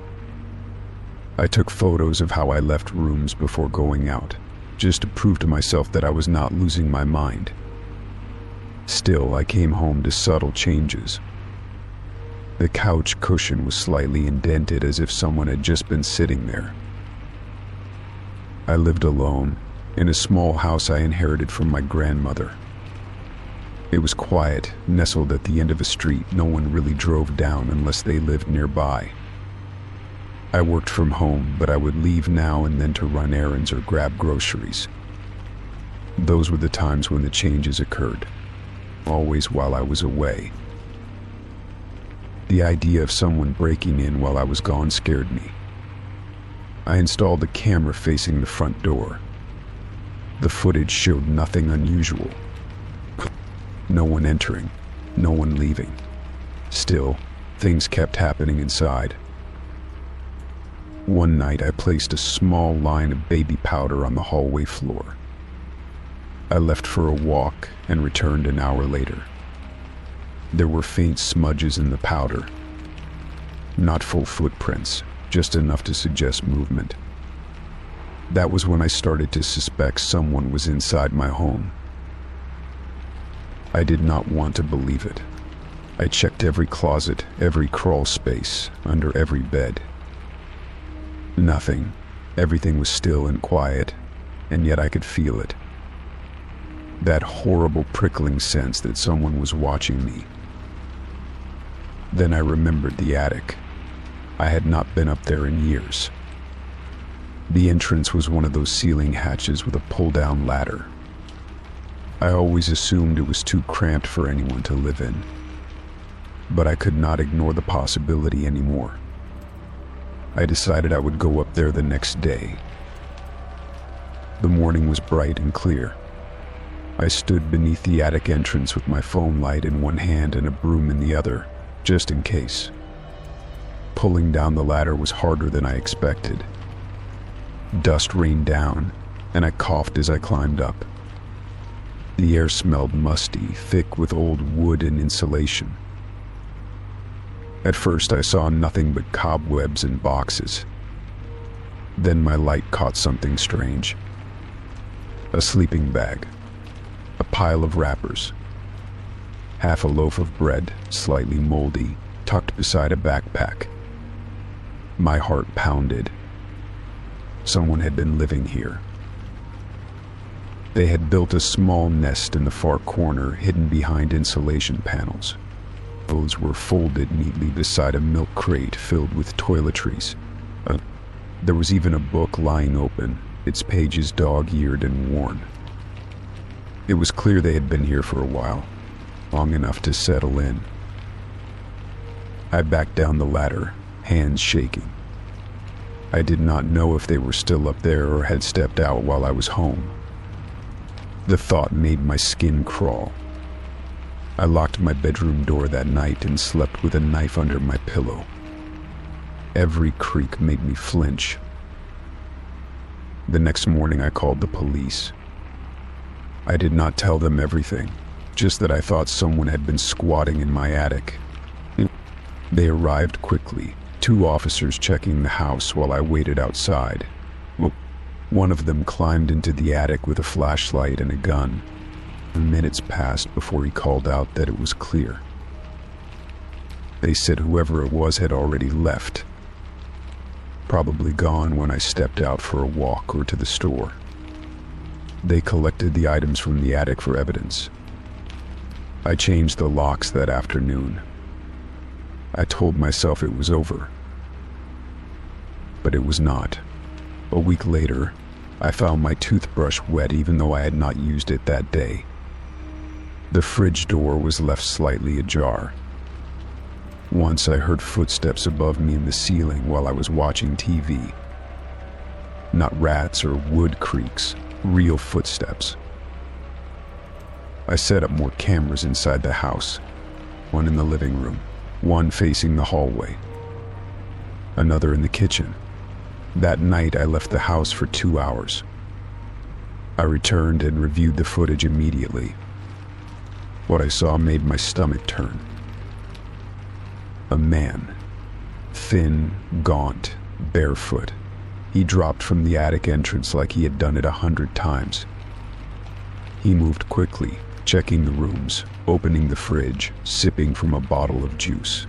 I took photos of how I left rooms before going out, just to prove to myself that I was not losing my mind. Still, I came home to subtle changes. The couch cushion was slightly indented as if someone had just been sitting there. I lived alone, in a small house I inherited from my grandmother. It was quiet, nestled at the end of a street no one really drove down unless they lived nearby. I worked from home, but I would leave now and then to run errands or grab groceries. Those were the times when the changes occurred, always while I was away. The idea of someone breaking in while I was gone scared me. I installed a camera facing the front door. The footage showed nothing unusual. No one entering, no one leaving. Still, things kept happening inside. One night I placed a small line of baby powder on the hallway floor. I left for a walk and returned an hour later. There were faint smudges in the powder. Not full footprints, just enough to suggest movement. That was when I started to suspect someone was inside my home. I did not want to believe it. I checked every closet, every crawl space, under every bed. Nothing. Everything was still and quiet, and yet I could feel it. That horrible prickling sense that someone was watching me. Then I remembered the attic. I had not been up there in years. The entrance was one of those ceiling hatches with a pull-down ladder. I always assumed it was too cramped for anyone to live in. But I could not ignore the possibility anymore. I decided I would go up there the next day, The morning was bright and clear. I stood beneath the attic entrance with my phone light in one hand and a broom in the other, just in case. Pulling down the ladder was harder than I expected. Dust rained down, and I coughed as I climbed up. The air smelled musty, thick with old wood and insulation. At first, I saw nothing but cobwebs and boxes. Then my light caught something strange. A sleeping bag, a pile of wrappers, half a loaf of bread, slightly moldy, tucked beside a backpack. My heart pounded. Someone had been living here. They had built a small nest in the far corner, hidden behind insulation panels. Clothes were folded neatly beside a milk crate filled with toiletries. There was even a book lying open, its pages dog-eared and worn. It was clear they had been here for a while, long enough to settle in. I backed down the ladder, hands shaking. I did not know if they were still up there or had stepped out while I was home. The thought made my skin crawl. I locked my bedroom door that night and slept with a knife under my pillow. Every creak made me flinch. The next morning I called the police. I did not tell them everything, just that I thought someone had been squatting in my attic. They arrived quickly, 2 officers checking the house while I waited outside. One of them climbed into the attic with a flashlight and a gun. Minutes passed before he called out that it was clear. They said whoever it was had already left, probably gone when I stepped out for a walk or to the store. They collected the items from the attic for evidence. I changed the locks that afternoon. I told myself it was over. But it was not. A week later, I found my toothbrush wet even though I had not used it that day. The fridge door was left slightly ajar. Once I heard footsteps above me in the ceiling while I was watching TV. Not rats or wood creaks, real footsteps. I set up more cameras inside the house, one in the living room, one facing the hallway, another in the kitchen. That night I left the house for 2 hours. I returned and reviewed the footage immediately. What I saw made my stomach turn. A man, thin, gaunt, barefoot. He dropped from the attic entrance like he had done it 100 times. He moved quickly, checking the rooms, opening the fridge, sipping from a bottle of juice.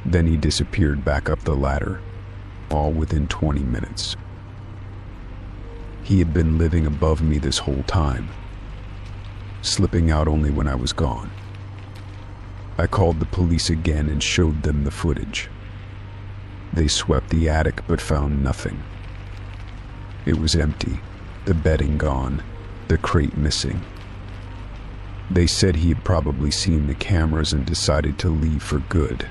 Then he disappeared back up the ladder, all within 20 minutes. He had been living above me this whole time, slipping out only when I was gone. I called the police again and showed them the footage. They swept the attic but found nothing. It was empty, the bedding gone, the crate missing. They said he had probably seen the cameras and decided to leave for good.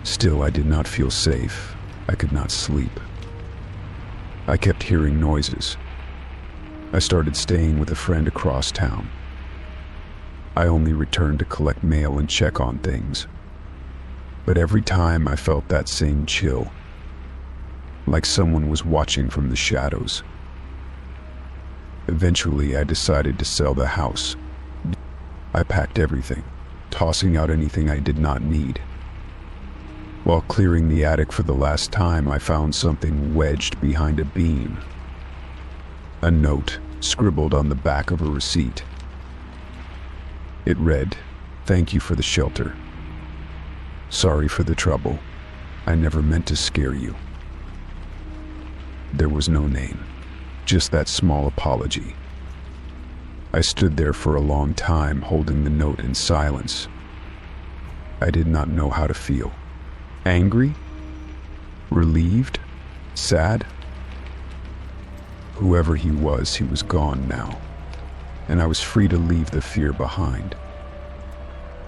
Still, I did not feel safe. I could not sleep. I kept hearing noises. I started staying with a friend across town. I only returned to collect mail and check on things. But every time I felt that same chill, like someone was watching from the shadows. Eventually, I decided to sell the house. I packed everything, tossing out anything I did not need. While clearing the attic for the last time, I found something wedged behind a beam. A note scribbled on the back of a receipt. It read, "Thank you for the shelter. Sorry for the trouble. I never meant to scare you." There was no name, just that small apology. I stood there for a long time, holding the note in silence. I did not know how to feel. Angry? Relieved? Sad? Whoever he was gone now, and I was free to leave the fear behind.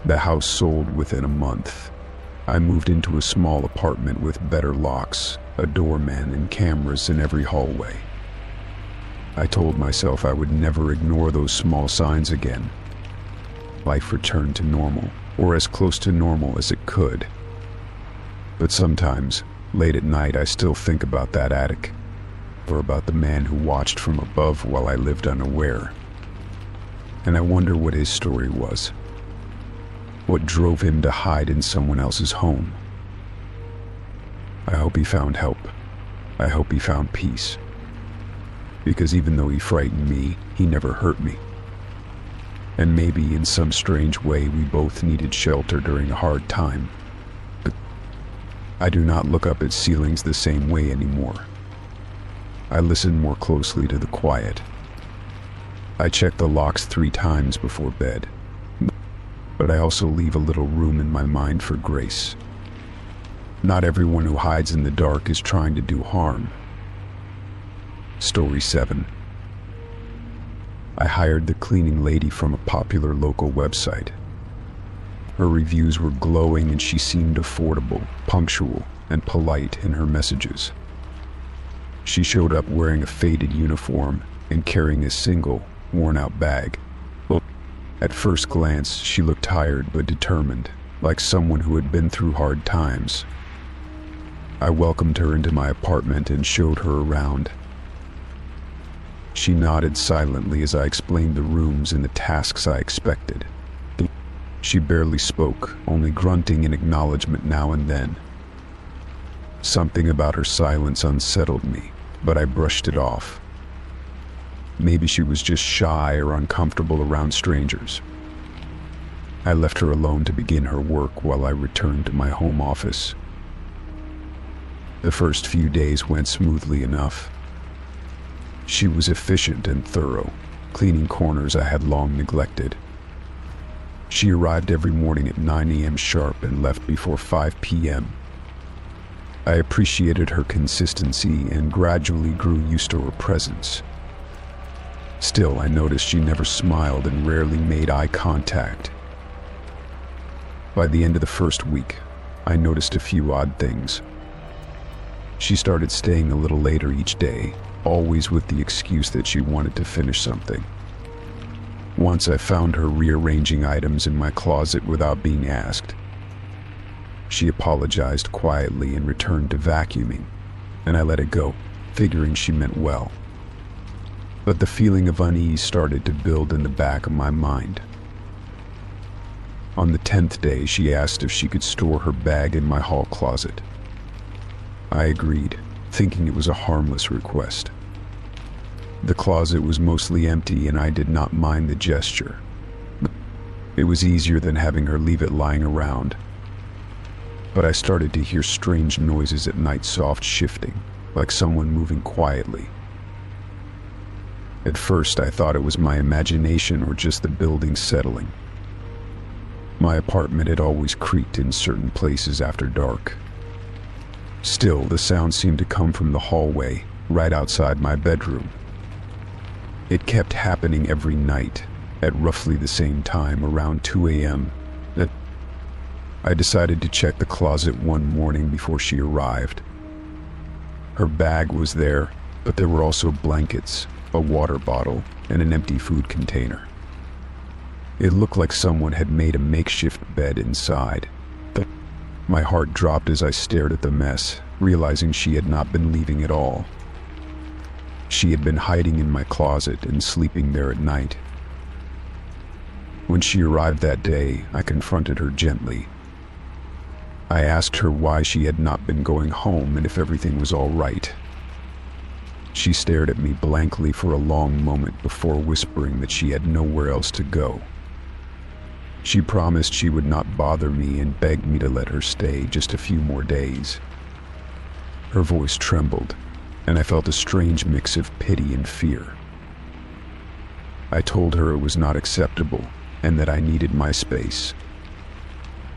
The house sold within a month. I moved into a small apartment with better locks, a doorman, and cameras in every hallway. I told myself I would never ignore those small signs again. Life returned to normal, or as close to normal as it could. But sometimes, late at night, I still think about that attic, or about the man who watched from above while I lived unaware. And I wonder what his story was. What drove him to hide in someone else's home? I hope he found help. I hope he found peace. Because even though he frightened me, he never hurt me. And maybe in some strange way we both needed shelter during a hard time. But I do not look up at ceilings the same way anymore. I listen more closely to the quiet. I check the locks 3 times before bed. But I also leave a little room in my mind for grace. Not everyone who hides in the dark is trying to do harm. Story 7. I hired the cleaning lady from a popular local website. Her reviews were glowing and she seemed affordable, punctual, and polite in her messages. She showed up wearing a faded uniform and carrying a single, worn-out bag. At first glance, she looked tired but determined, like someone who had been through hard times. I welcomed her into my apartment and showed her around. She nodded silently as I explained the rooms and the tasks I expected. She barely spoke, only grunting in acknowledgement now and then. Something about her silence unsettled me, but I brushed it off. Maybe she was just shy or uncomfortable around strangers. I left her alone to begin her work while I returned to my home office. The first few days went smoothly enough. She was efficient and thorough, cleaning corners I had long neglected. She arrived every morning at 9 a.m. sharp and left before 5 p.m. I appreciated her consistency and gradually grew used to her presence. Still, I noticed she never smiled and rarely made eye contact. By the end of the first week, I noticed a few odd things. She started staying a little later each day, always with the excuse that she wanted to finish something. Once I found her rearranging items in my closet without being asked. She apologized quietly and returned to vacuuming, and I let it go, figuring she meant well. But the feeling of unease started to build in the back of my mind. On the 10th day, she asked if she could store her bag in my hall closet. I agreed, thinking it was a harmless request. The closet was mostly empty and I did not mind the gesture. It was easier than having her leave it lying around. But I started to hear strange noises at night, soft shifting, like someone moving quietly. At first I thought it was my imagination or just the building settling. My apartment had always creaked in certain places after dark. Still, the sound seemed to come from the hallway, right outside my bedroom. It kept happening every night, at roughly the same time, around 2 a.m. I decided to check the closet one morning before she arrived. Her bag was there, but there were also blankets, a water bottle, and an empty food container. It looked like someone had made a makeshift bed inside. My heart dropped as I stared at the mess, realizing she had not been leaving at all. She had been hiding in my closet and sleeping there at night. When she arrived that day, I confronted her gently. I asked her why she had not been going home and if everything was all right. She stared at me blankly for a long moment before whispering that she had nowhere else to go. She promised she would not bother me and begged me to let her stay just a few more days. Her voice trembled, and I felt a strange mix of pity and fear. I told her it was not acceptable and that I needed my space.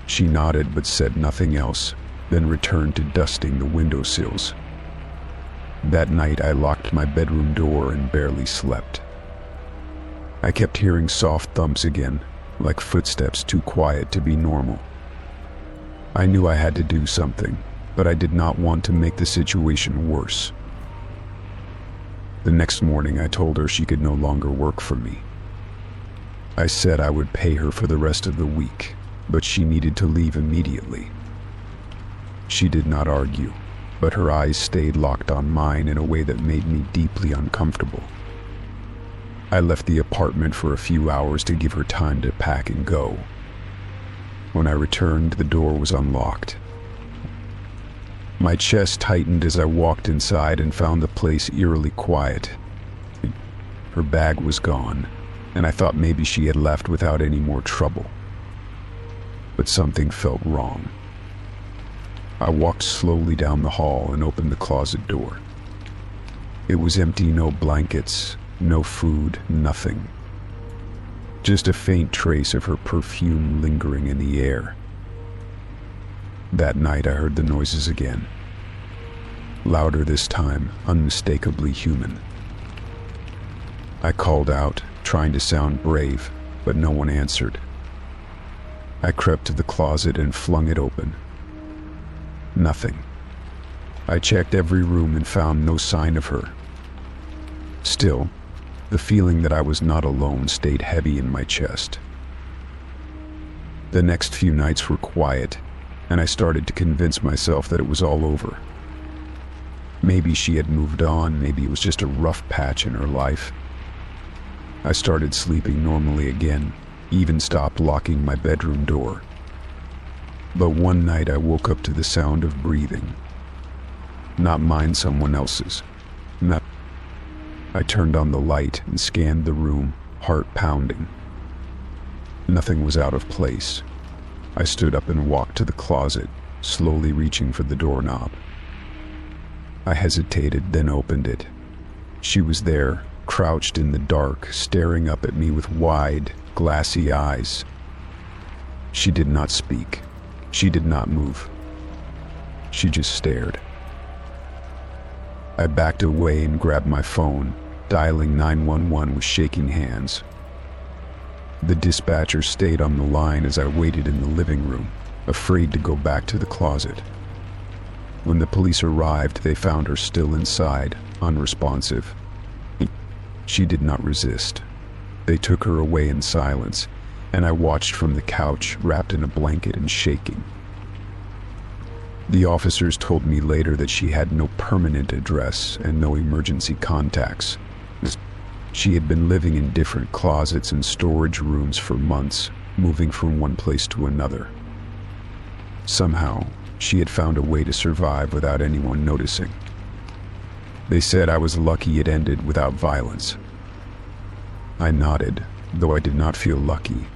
She nodded but said nothing else, then returned to dusting the windowsills. That night I locked my bedroom door and barely slept. I kept hearing soft thumps again, like footsteps too quiet to be normal. I knew I had to do something, but I did not want to make the situation worse. The next morning, I told her she could no longer work for me. I said I would pay her for the rest of the week, but she needed to leave immediately. She did not argue, but her eyes stayed locked on mine in a way that made me deeply uncomfortable. I left the apartment for a few hours to give her time to pack and go. When I returned, the door was unlocked. My chest tightened as I walked inside and found the place eerily quiet. Her bag was gone, and I thought maybe she had left without any more trouble. But something felt wrong. I walked slowly down the hall and opened the closet door. It was empty, no blankets, no food, nothing. Just a faint trace of her perfume lingering in the air. That night I heard the noises again. Louder this time, unmistakably human. I called out, trying to sound brave, but no one answered. I crept to the closet and flung it open. Nothing. I checked every room and found no sign of her. Still, the feeling that I was not alone stayed heavy in my chest. The next few nights were quiet, and I started to convince myself that it was all over. Maybe she had moved on, maybe it was just a rough patch in her life. I started sleeping normally again, even stopped locking my bedroom door. But one night I woke up to the sound of breathing. Not mine, someone else's. I turned on the light and scanned the room, heart pounding. Nothing was out of place. I stood up and walked to the closet, slowly reaching for the doorknob. I hesitated, then opened it. She was there, crouched in the dark, staring up at me with wide, glassy eyes. She did not speak. She did not move. She just stared. I backed away and grabbed my phone, dialing 911 with shaking hands. The dispatcher stayed on the line as I waited in the living room, afraid to go back to the closet. When the police arrived, they found her still inside, unresponsive. She did not resist. They took her away in silence, and I watched from the couch, wrapped in a blanket and shaking. The officers told me later that she had no permanent address and no emergency contacts. She had been living in different closets and storage rooms for months, moving from one place to another. Somehow, she had found a way to survive without anyone noticing. They said I was lucky it ended without violence. I nodded, though I did not feel lucky.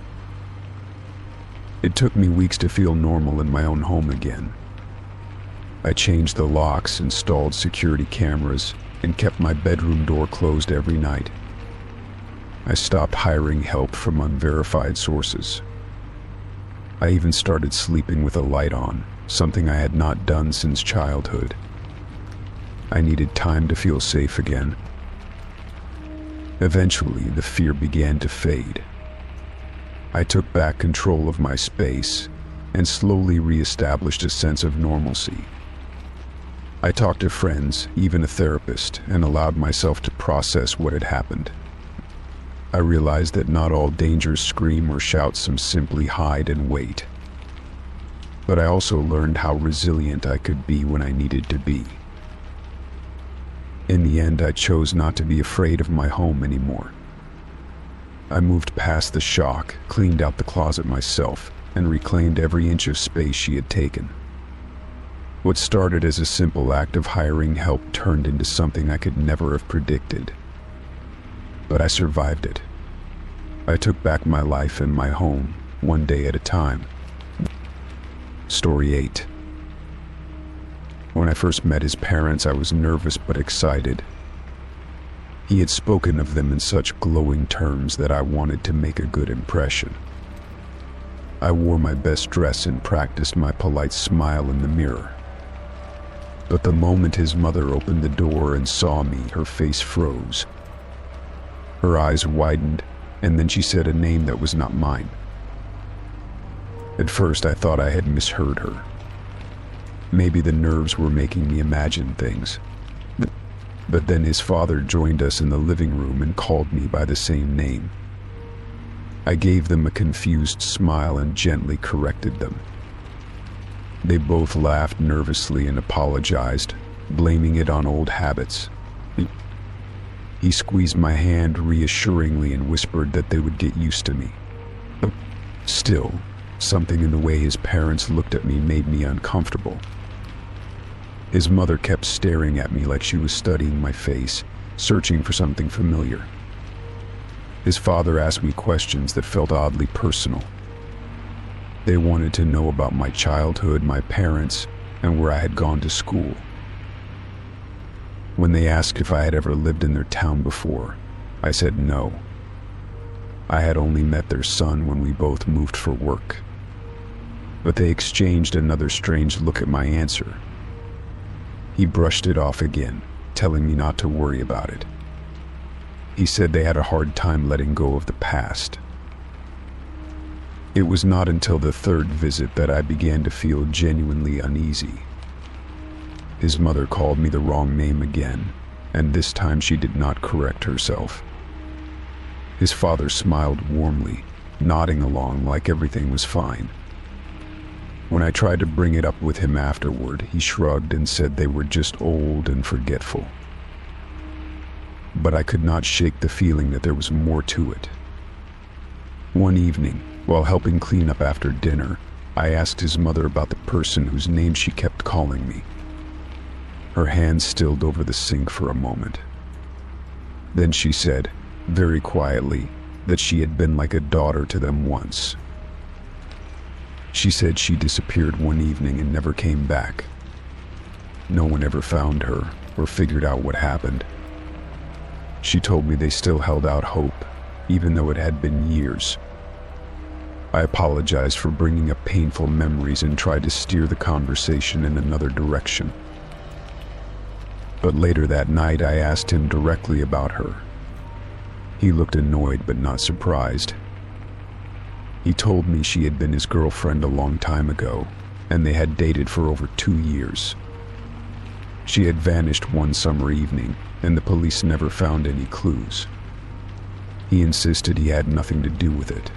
It took me weeks to feel normal in my own home again. I changed the locks, installed security cameras, and kept my bedroom door closed every night. I stopped hiring help from unverified sources. I even started sleeping with a light on, something I had not done since childhood. I needed time to feel safe again. Eventually, the fear began to fade. I took back control of my space and slowly reestablished a sense of normalcy. I talked to friends, even a therapist, and allowed myself to process what had happened. I realized that not all dangers scream or shout, some simply hide and wait. But I also learned how resilient I could be when I needed to be. In the end, I chose not to be afraid of my home anymore. I moved past the shock, cleaned out the closet myself, and reclaimed every inch of space she had taken. What started as a simple act of hiring help turned into something I could never have predicted. But I survived it. I took back my life and my home, one day at a time. Story 8. When I first met his parents, I was nervous but excited. He had spoken of them in such glowing terms that I wanted to make a good impression. I wore my best dress and practiced my polite smile in the mirror. But the moment his mother opened the door and saw me, her face froze. Her eyes widened, and then she said a name that was not mine. At first, I thought I had misheard her. Maybe the nerves were making me imagine things. But then his father joined us in the living room and called me by the same name. I gave them a confused smile and gently corrected them. They both laughed nervously and apologized, blaming it on old habits. He squeezed my hand reassuringly and whispered that they would get used to me. Still, something in the way his parents looked at me made me uncomfortable. His mother kept staring at me like she was studying my face, searching for something familiar. His father asked me questions that felt oddly personal. They wanted to know about my childhood, my parents, and where I had gone to school. When they asked if I had ever lived in their town before, I said no. I had only met their son when we both moved for work. But they exchanged another strange look at my answer. He brushed it off again, telling me not to worry about it. He said they had a hard time letting go of the past. It was not until the third visit that I began to feel genuinely uneasy. His mother called me the wrong name again, and this time she did not correct herself. His father smiled warmly, nodding along like everything was fine. When I tried to bring it up with him afterward, he shrugged and said they were just old and forgetful. But I could not shake the feeling that there was more to it. One evening, while helping clean up after dinner, I asked his mother about the person whose name she kept calling me. Her hand stilled over the sink for a moment. Then she said, very quietly, that she had been like a daughter to them once. She said she disappeared one evening and never came back. No one ever found her or figured out what happened. She told me they still held out hope, even though it had been years. I apologized for bringing up painful memories and tried to steer the conversation in another direction. But later that night, I asked him directly about her. He looked annoyed but not surprised. He told me she had been his girlfriend a long time ago, and they had dated for over 2 years. She had vanished one summer evening, and the police never found any clues. He insisted he had nothing to do with it.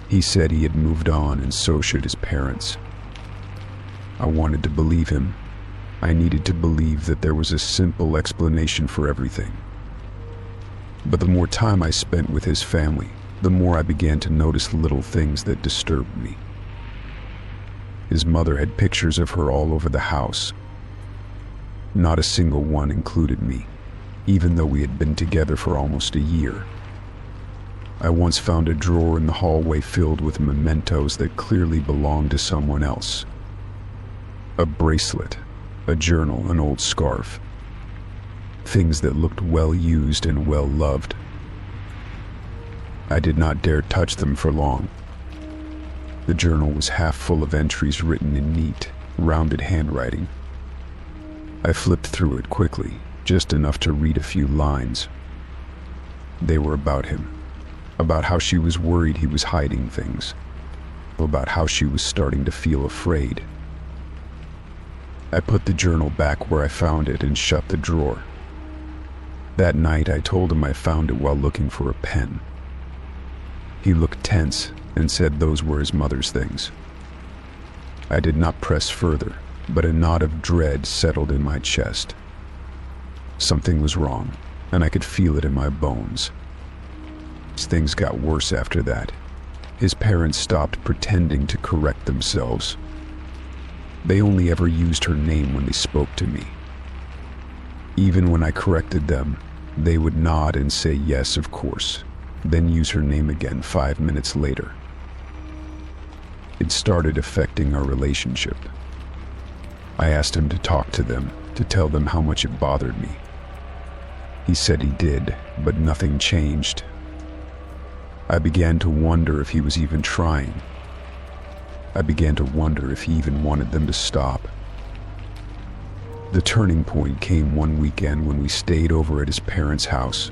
He said he had moved on, and so should his parents. I wanted to believe him. I needed to believe that there was a simple explanation for everything. But the more time I spent with his family, the more I began to notice little things that disturbed me. His mother had pictures of her all over the house. Not a single one included me, even though we had been together for almost a year. I once found a drawer in the hallway filled with mementos that clearly belonged to someone else. A bracelet, a journal, an old scarf. Things that looked well used and well loved. I did not dare touch them for long. The journal was half full of entries written in neat, rounded handwriting. I flipped through it quickly, just enough to read a few lines. They were about him, about how she was worried he was hiding things, about how she was starting to feel afraid. I put the journal back where I found it and shut the drawer. That night I told him I found it while looking for a pen. He looked tense and said those were his mother's things. I did not press further, but a knot of dread settled in my chest. Something was wrong, and I could feel it in my bones. Things got worse after that. His parents stopped pretending to correct themselves. They only ever used her name when they spoke to me. Even when I corrected them, they would nod and say yes, of course, then use her name again 5 minutes later. It started affecting our relationship. I asked him to talk to them, to tell them how much it bothered me. He said he did, but nothing changed. I began to wonder if he was even trying. I began to wonder if he even wanted them to stop. The turning point came one weekend when we stayed over at his parents' house.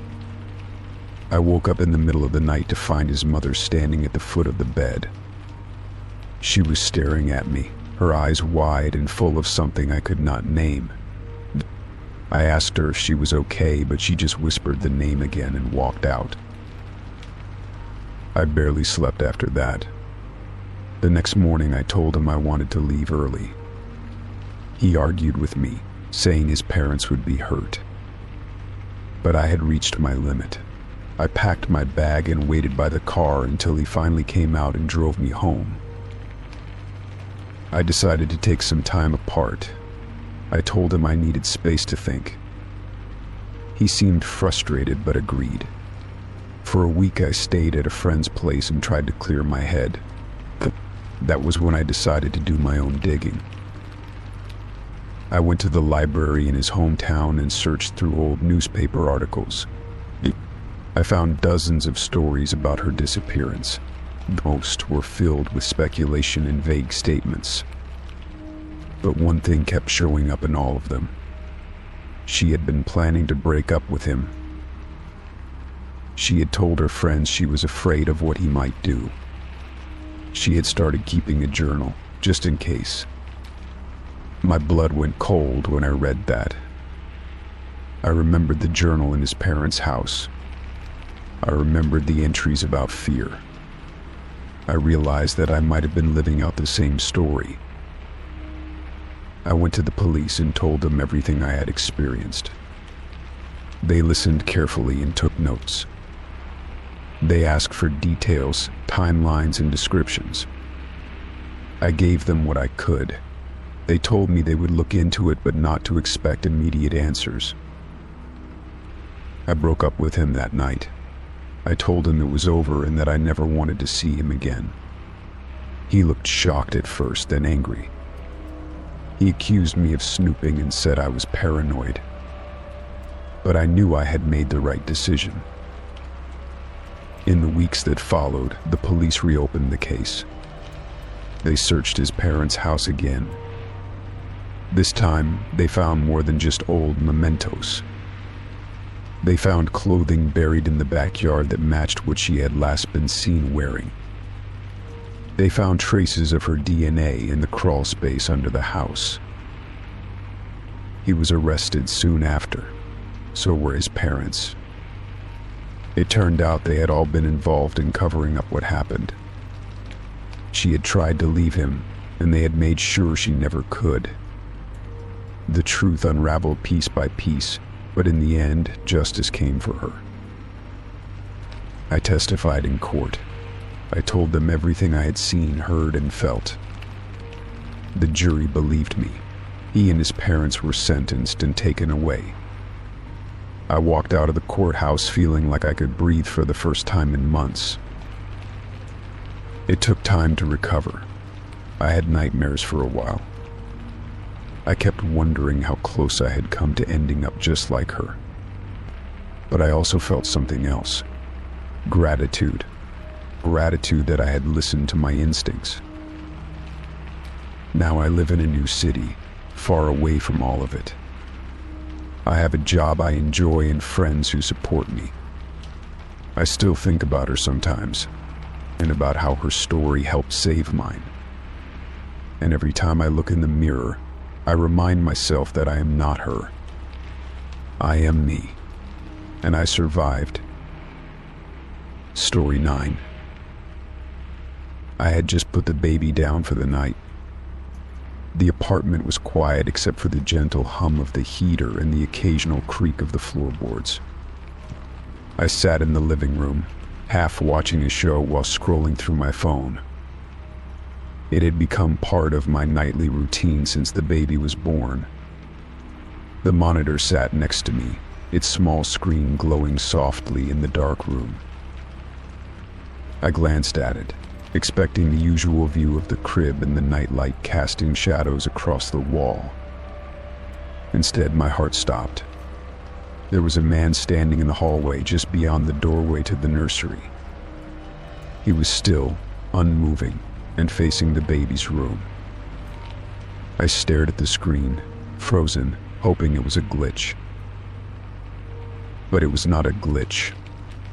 I woke up in the middle of the night to find his mother standing at the foot of the bed. She was staring at me, her eyes wide and full of something I could not name. I asked her if she was okay, but she just whispered the name again and walked out. I barely slept after that. The next morning, I told him I wanted to leave early. He argued with me, saying his parents would be hurt. But I had reached my limit. I packed my bag and waited by the car until he finally came out and drove me home. I decided to take some time apart. I told him I needed space to think. He seemed frustrated but agreed. For a week I stayed at a friend's place and tried to clear my head. That was when I decided to do my own digging. I went to the library in his hometown and searched through old newspaper articles. I found dozens of stories about her disappearance. Most were filled with speculation and vague statements. But one thing kept showing up in all of them. She had been planning to break up with him. She had told her friends she was afraid of what he might do. She had started keeping a journal, just in case. My blood went cold when I read that. I remembered the journal in his parents' house. I remembered the entries about fear. I realized that I might have been living out the same story. I went to the police and told them everything I had experienced. They listened carefully and took notes. They asked for details, timelines, and descriptions. I gave them what I could. They told me they would look into it, but not to expect immediate answers. I broke up with him that night. I told him it was over and that I never wanted to see him again. He looked shocked at first, then angry. He accused me of snooping and said I was paranoid. But I knew I had made the right decision. In the weeks that followed, the police reopened the case. They searched his parents' house again. This time, they found more than just old mementos. They found clothing buried in the backyard that matched what she had last been seen wearing. They found traces of her DNA in the crawl space under the house. He was arrested soon after. So were his parents. It turned out they had all been involved in covering up what happened. She had tried to leave him, and they had made sure she never could. The truth unraveled piece by piece, but in the end, justice came for her. I testified in court. I told them everything I had seen, heard, and felt. The jury believed me. He and his parents were sentenced and taken away. I walked out of the courthouse feeling like I could breathe for the first time in months. It took time to recover. I had nightmares for a while. I kept wondering how close I had come to ending up just like her. But I also felt something else. Gratitude. Gratitude that I had listened to my instincts. Now I live in a new city, far away from all of it. I have a job I enjoy and friends who support me. I still think about her sometimes, and about how her story helped save mine. And every time I look in the mirror, I remind myself that I am not her. I am me, and I survived. Story 9. I had just put the baby down for the night. The apartment was quiet except for the gentle hum of the heater and the occasional creak of the floorboards. I sat in the living room, half watching a show while scrolling through my phone. It had become part of my nightly routine since the baby was born. The monitor sat next to me, its small screen glowing softly in the dark room. I glanced at it, expecting the usual view of the crib and the nightlight casting shadows across the wall. Instead, my heart stopped. There was a man standing in the hallway just beyond the doorway to the nursery. He was still, unmoving, and facing the baby's room. I stared at the screen, frozen, hoping it was a glitch. But it was not a glitch.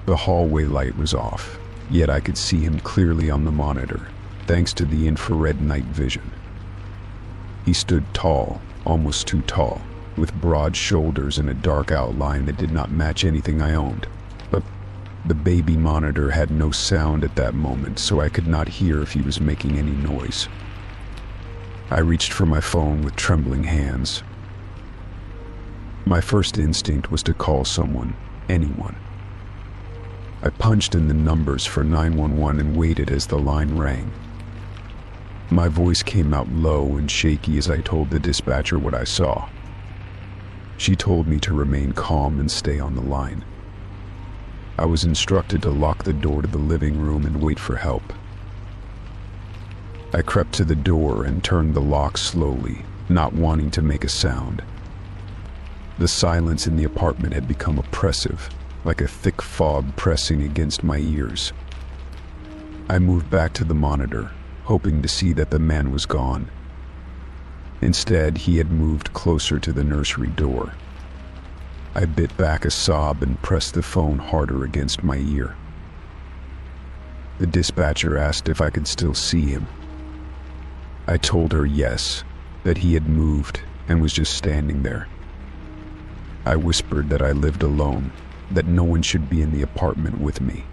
The hallway light was off, yet I could see him clearly on the monitor, thanks to the infrared night vision. He stood tall, almost too tall, with broad shoulders and a dark outline that did not match anything I owned. But the baby monitor had no sound at that moment, so I could not hear if he was making any noise. I reached for my phone with trembling hands. My first instinct was to call someone, anyone. I punched in the numbers for 911 and waited as the line rang. My voice came out low and shaky as I told the dispatcher what I saw. She told me to remain calm and stay on the line. I was instructed to lock the door to the living room and wait for help. I crept to the door and turned the lock slowly, not wanting to make a sound. The silence in the apartment had become oppressive, like a thick fog pressing against my ears. I moved back to the monitor, hoping to see that the man was gone. Instead, he had moved closer to the nursery door. I bit back a sob and pressed the phone harder against my ear. The dispatcher asked if I could still see him. I told her yes, that he had moved and was just standing there. I whispered that I lived alone, that no one should be in the apartment with me.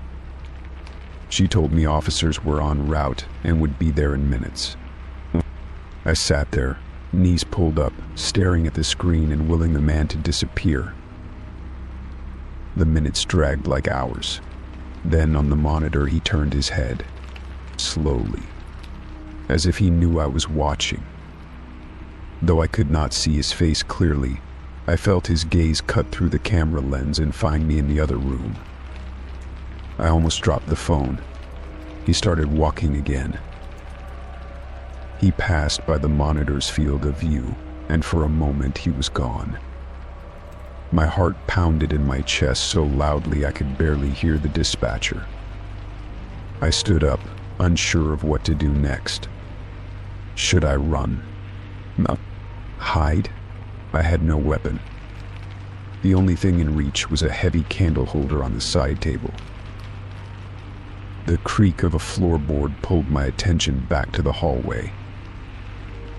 She told me officers were en route and would be there in minutes. I sat there, knees pulled up, staring at the screen and willing the man to disappear. The minutes dragged like hours. Then on the monitor he turned his head, slowly, as if he knew I was watching. Though I could not see his face clearly, I felt his gaze cut through the camera lens and find me in the other room. I almost dropped the phone. He started walking again. He passed by the monitor's field of view, and for a moment he was gone. My heart pounded in my chest so loudly I could barely hear the dispatcher. I stood up, unsure of what to do next. Should I run? No. Hide? I had no weapon. The only thing in reach was a heavy candle holder on the side table. The creak of a floorboard pulled my attention back to the hallway.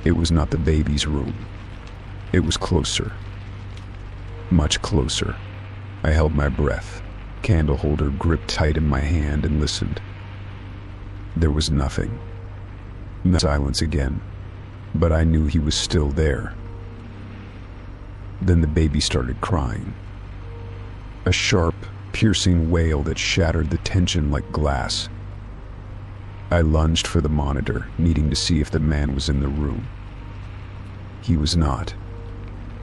It was not the baby's room. It was closer. Much closer. I held my breath, candle holder gripped tight in my hand, and listened. There was nothing. Silence again, but I knew he was still there. Then the baby started crying. A sharp, piercing wail that shattered the tension like glass. I lunged for the monitor, needing to see if the man was in the room. He was not.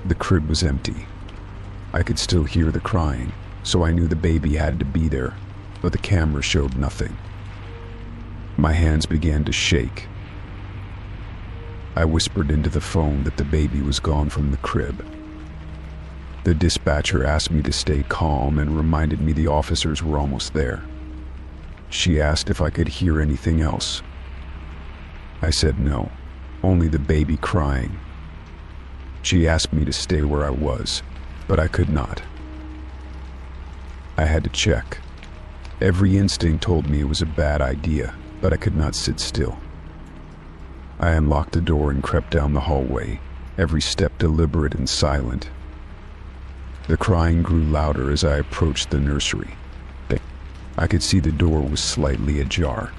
The crib was empty. I could still hear the crying, so I knew the baby had to be there, but the camera showed nothing. My hands began to shake. I whispered into the phone that the baby was gone from the crib. The dispatcher asked me to stay calm and reminded me the officers were almost there. She asked if I could hear anything else. I said no, only the baby crying. She asked me to stay where I was, but I could not. I had to check. Every instinct told me it was a bad idea, but I could not sit still. I unlocked the door and crept down the hallway, every step deliberate and silent. The crying grew louder as I approached the nursery. I could see the door was slightly ajar.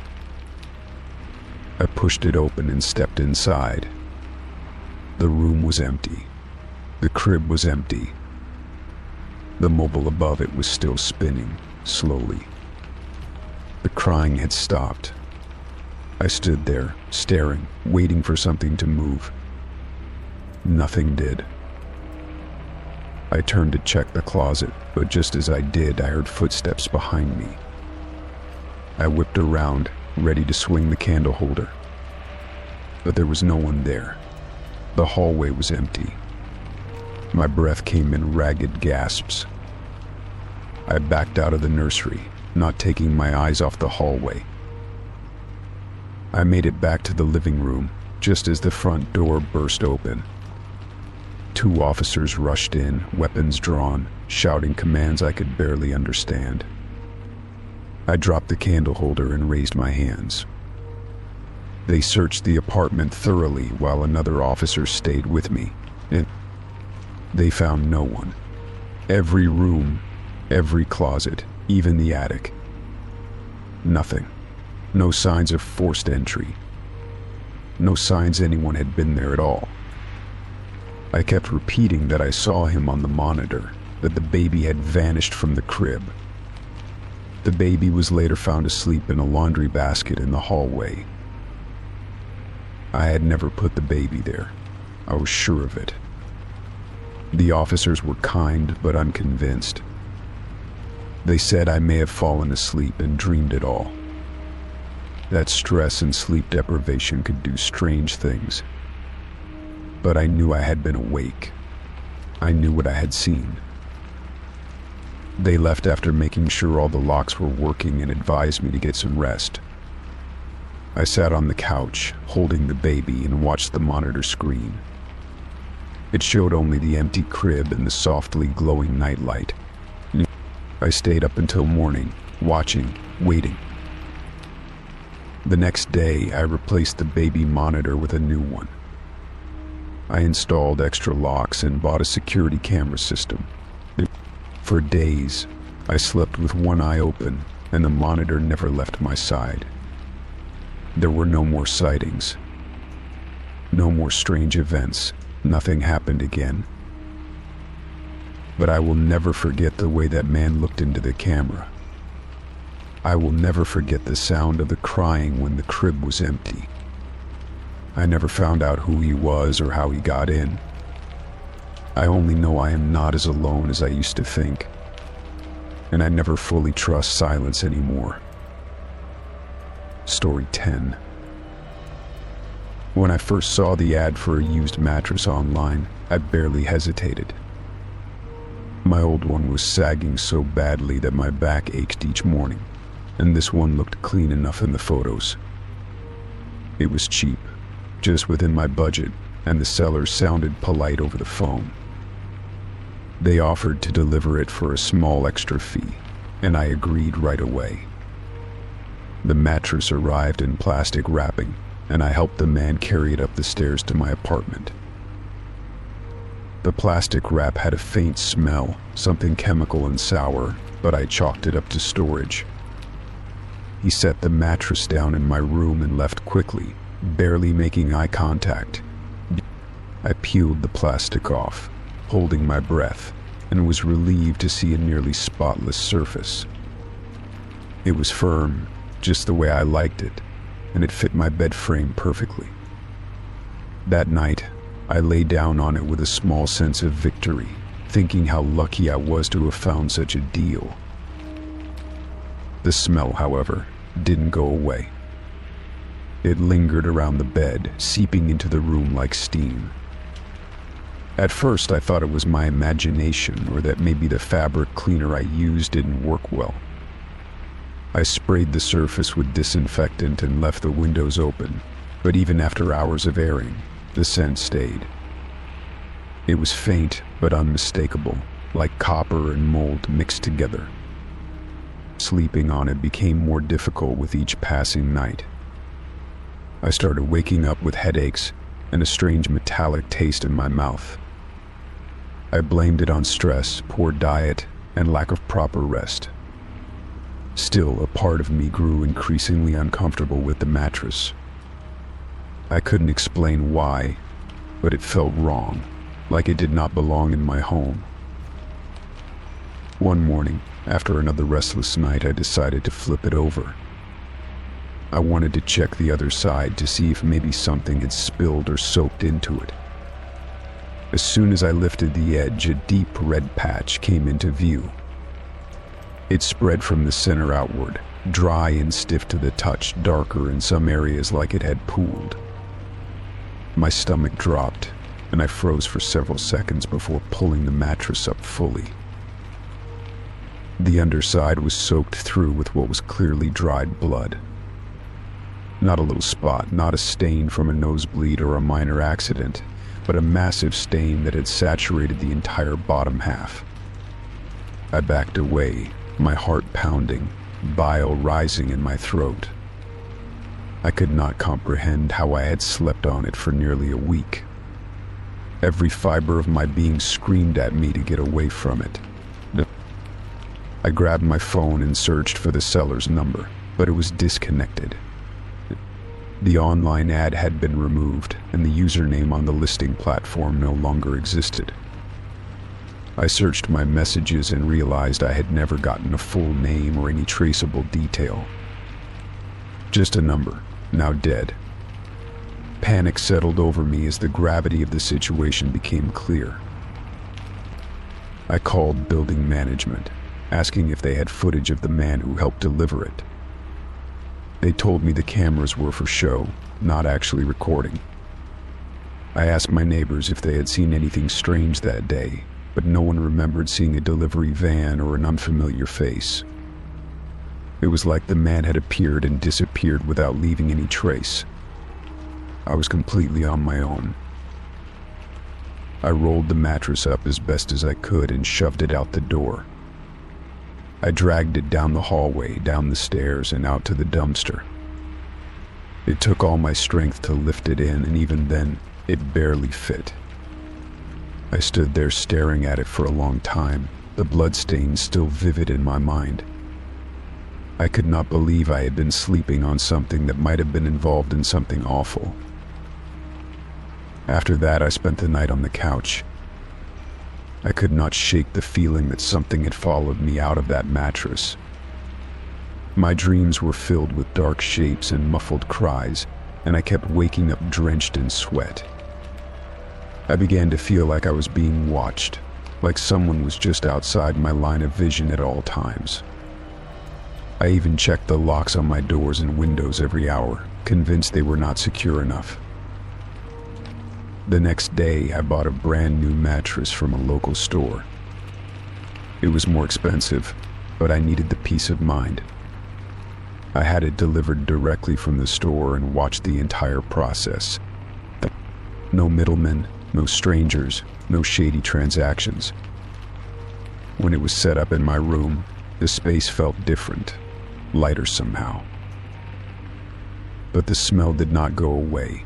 I pushed it open and stepped inside. The room was empty. The crib was empty. The mobile above it was still spinning, slowly. The crying had stopped. I stood there, staring, waiting for something to move. Nothing did. I turned to check the closet, but just as I did, I heard footsteps behind me. I whipped around, ready to swing the candle holder. But there was no one there. The hallway was empty. My breath came in ragged gasps. I backed out of the nursery, not taking my eyes off the hallway. I made it back to the living room, just as the front door burst open. 2 officers rushed in, weapons drawn, shouting commands I could barely understand. I dropped the candle holder and raised my hands. They searched the apartment thoroughly while another officer stayed with me. They found no one. Every room, every closet, even the attic. Nothing. No signs of forced entry. No signs anyone had been there at all. I kept repeating that I saw him on the monitor, that the baby had vanished from the crib. The baby was later found asleep in a laundry basket in the hallway. I had never put the baby there. I was sure of it. The officers were kind but unconvinced. They said I may have fallen asleep and dreamed it all. That stress and sleep deprivation could do strange things. But I knew I had been awake. I knew what I had seen. They left after making sure all the locks were working and advised me to get some rest. I sat on the couch, holding the baby, and watched the monitor screen. It showed only the empty crib and the softly glowing nightlight. I stayed up until morning, watching, waiting. The next day, I replaced the baby monitor with a new one. I installed extra locks and bought a security camera system. For days, I slept with one eye open, and the monitor never left my side. There were no more sightings. No more strange events. Nothing happened again. But I will never forget the way that man looked into the camera. I will never forget the sound of the crying when the crib was empty. I never found out who he was or how he got in. I only know I am not as alone as I used to think. And I never fully trust silence anymore. Story 10. When I first saw the ad for a used mattress online, I barely hesitated. My old one was sagging so badly that my back ached each morning, and this one looked clean enough in the photos. It was cheap, just within my budget, and the sellers sounded polite over the phone. They offered to deliver it for a small extra fee, and I agreed right away. The mattress arrived in plastic wrapping, and I helped the man carry it up the stairs to my apartment. The plastic wrap had a faint smell, something chemical and sour, but I chalked it up to storage. He set the mattress down in my room and left quickly, barely making eye contact. I peeled the plastic off, holding my breath, and was relieved to see a nearly spotless surface. It was firm, just the way I liked it, and it fit my bed frame perfectly. That night, I lay down on it with a small sense of victory, thinking how lucky I was to have found such a deal. The smell, however, didn't go away. It lingered around the bed, seeping into the room like steam. At first, I thought it was my imagination, or that maybe the fabric cleaner I used didn't work well. I sprayed the surface with disinfectant and left the windows open, but even after hours of airing, the scent stayed. It was faint but unmistakable, like copper and mold mixed together. Sleeping on it became more difficult with each passing night. I started waking up with headaches and a strange metallic taste in my mouth. I blamed it on stress, poor diet, and lack of proper rest. Still, a part of me grew increasingly uncomfortable with the mattress. I couldn't explain why, but it felt wrong, like it did not belong in my home. One morning, after another restless night, I decided to flip it over. I wanted to check the other side to see if maybe something had spilled or soaked into it. As soon as I lifted the edge, a deep red patch came into view. It spread from the center outward, dry and stiff to the touch, darker in some areas like it had pooled. My stomach dropped, and I froze for several seconds before pulling the mattress up fully. The underside was soaked through with what was clearly dried blood. Not a little spot, not a stain from a nosebleed or a minor accident, but a massive stain that had saturated the entire bottom half. I backed away, my heart pounding, bile rising in my throat. I could not comprehend how I had slept on it for nearly a week. Every fiber of my being screamed at me to get away from it. I grabbed my phone and searched for the seller's number, but it was disconnected. The online ad had been removed, and the username on the listing platform no longer existed. I searched my messages and realized I had never gotten a full name or any traceable detail. Just a number, now dead. Panic settled over me as the gravity of the situation became clear. I called building management, asking if they had footage of the man who helped deliver it. They told me the cameras were for show, not actually recording. I asked my neighbors if they had seen anything strange that day, but no one remembered seeing a delivery van or an unfamiliar face. It was like the man had appeared and disappeared without leaving any trace. I was completely on my own. I rolled the mattress up as best as I could and shoved it out the door. I dragged it down the hallway, down the stairs, and out to the dumpster. It took all my strength to lift it in, and even then, it barely fit. I stood there staring at it for a long time, the bloodstains still vivid in my mind. I could not believe I had been sleeping on something that might have been involved in something awful. After that, I spent the night on the couch. I could not shake the feeling that something had followed me out of that mattress. My dreams were filled with dark shapes and muffled cries, and I kept waking up drenched in sweat. I began to feel like I was being watched, like someone was just outside my line of vision at all times. I even checked the locks on my doors and windows every hour, convinced they were not secure enough. The next day, I bought a brand new mattress from a local store. It was more expensive, but I needed the peace of mind. I had it delivered directly from the store and watched the entire process. No middlemen, no strangers, no shady transactions. When it was set up in my room, the space felt different, lighter somehow. But the smell did not go away.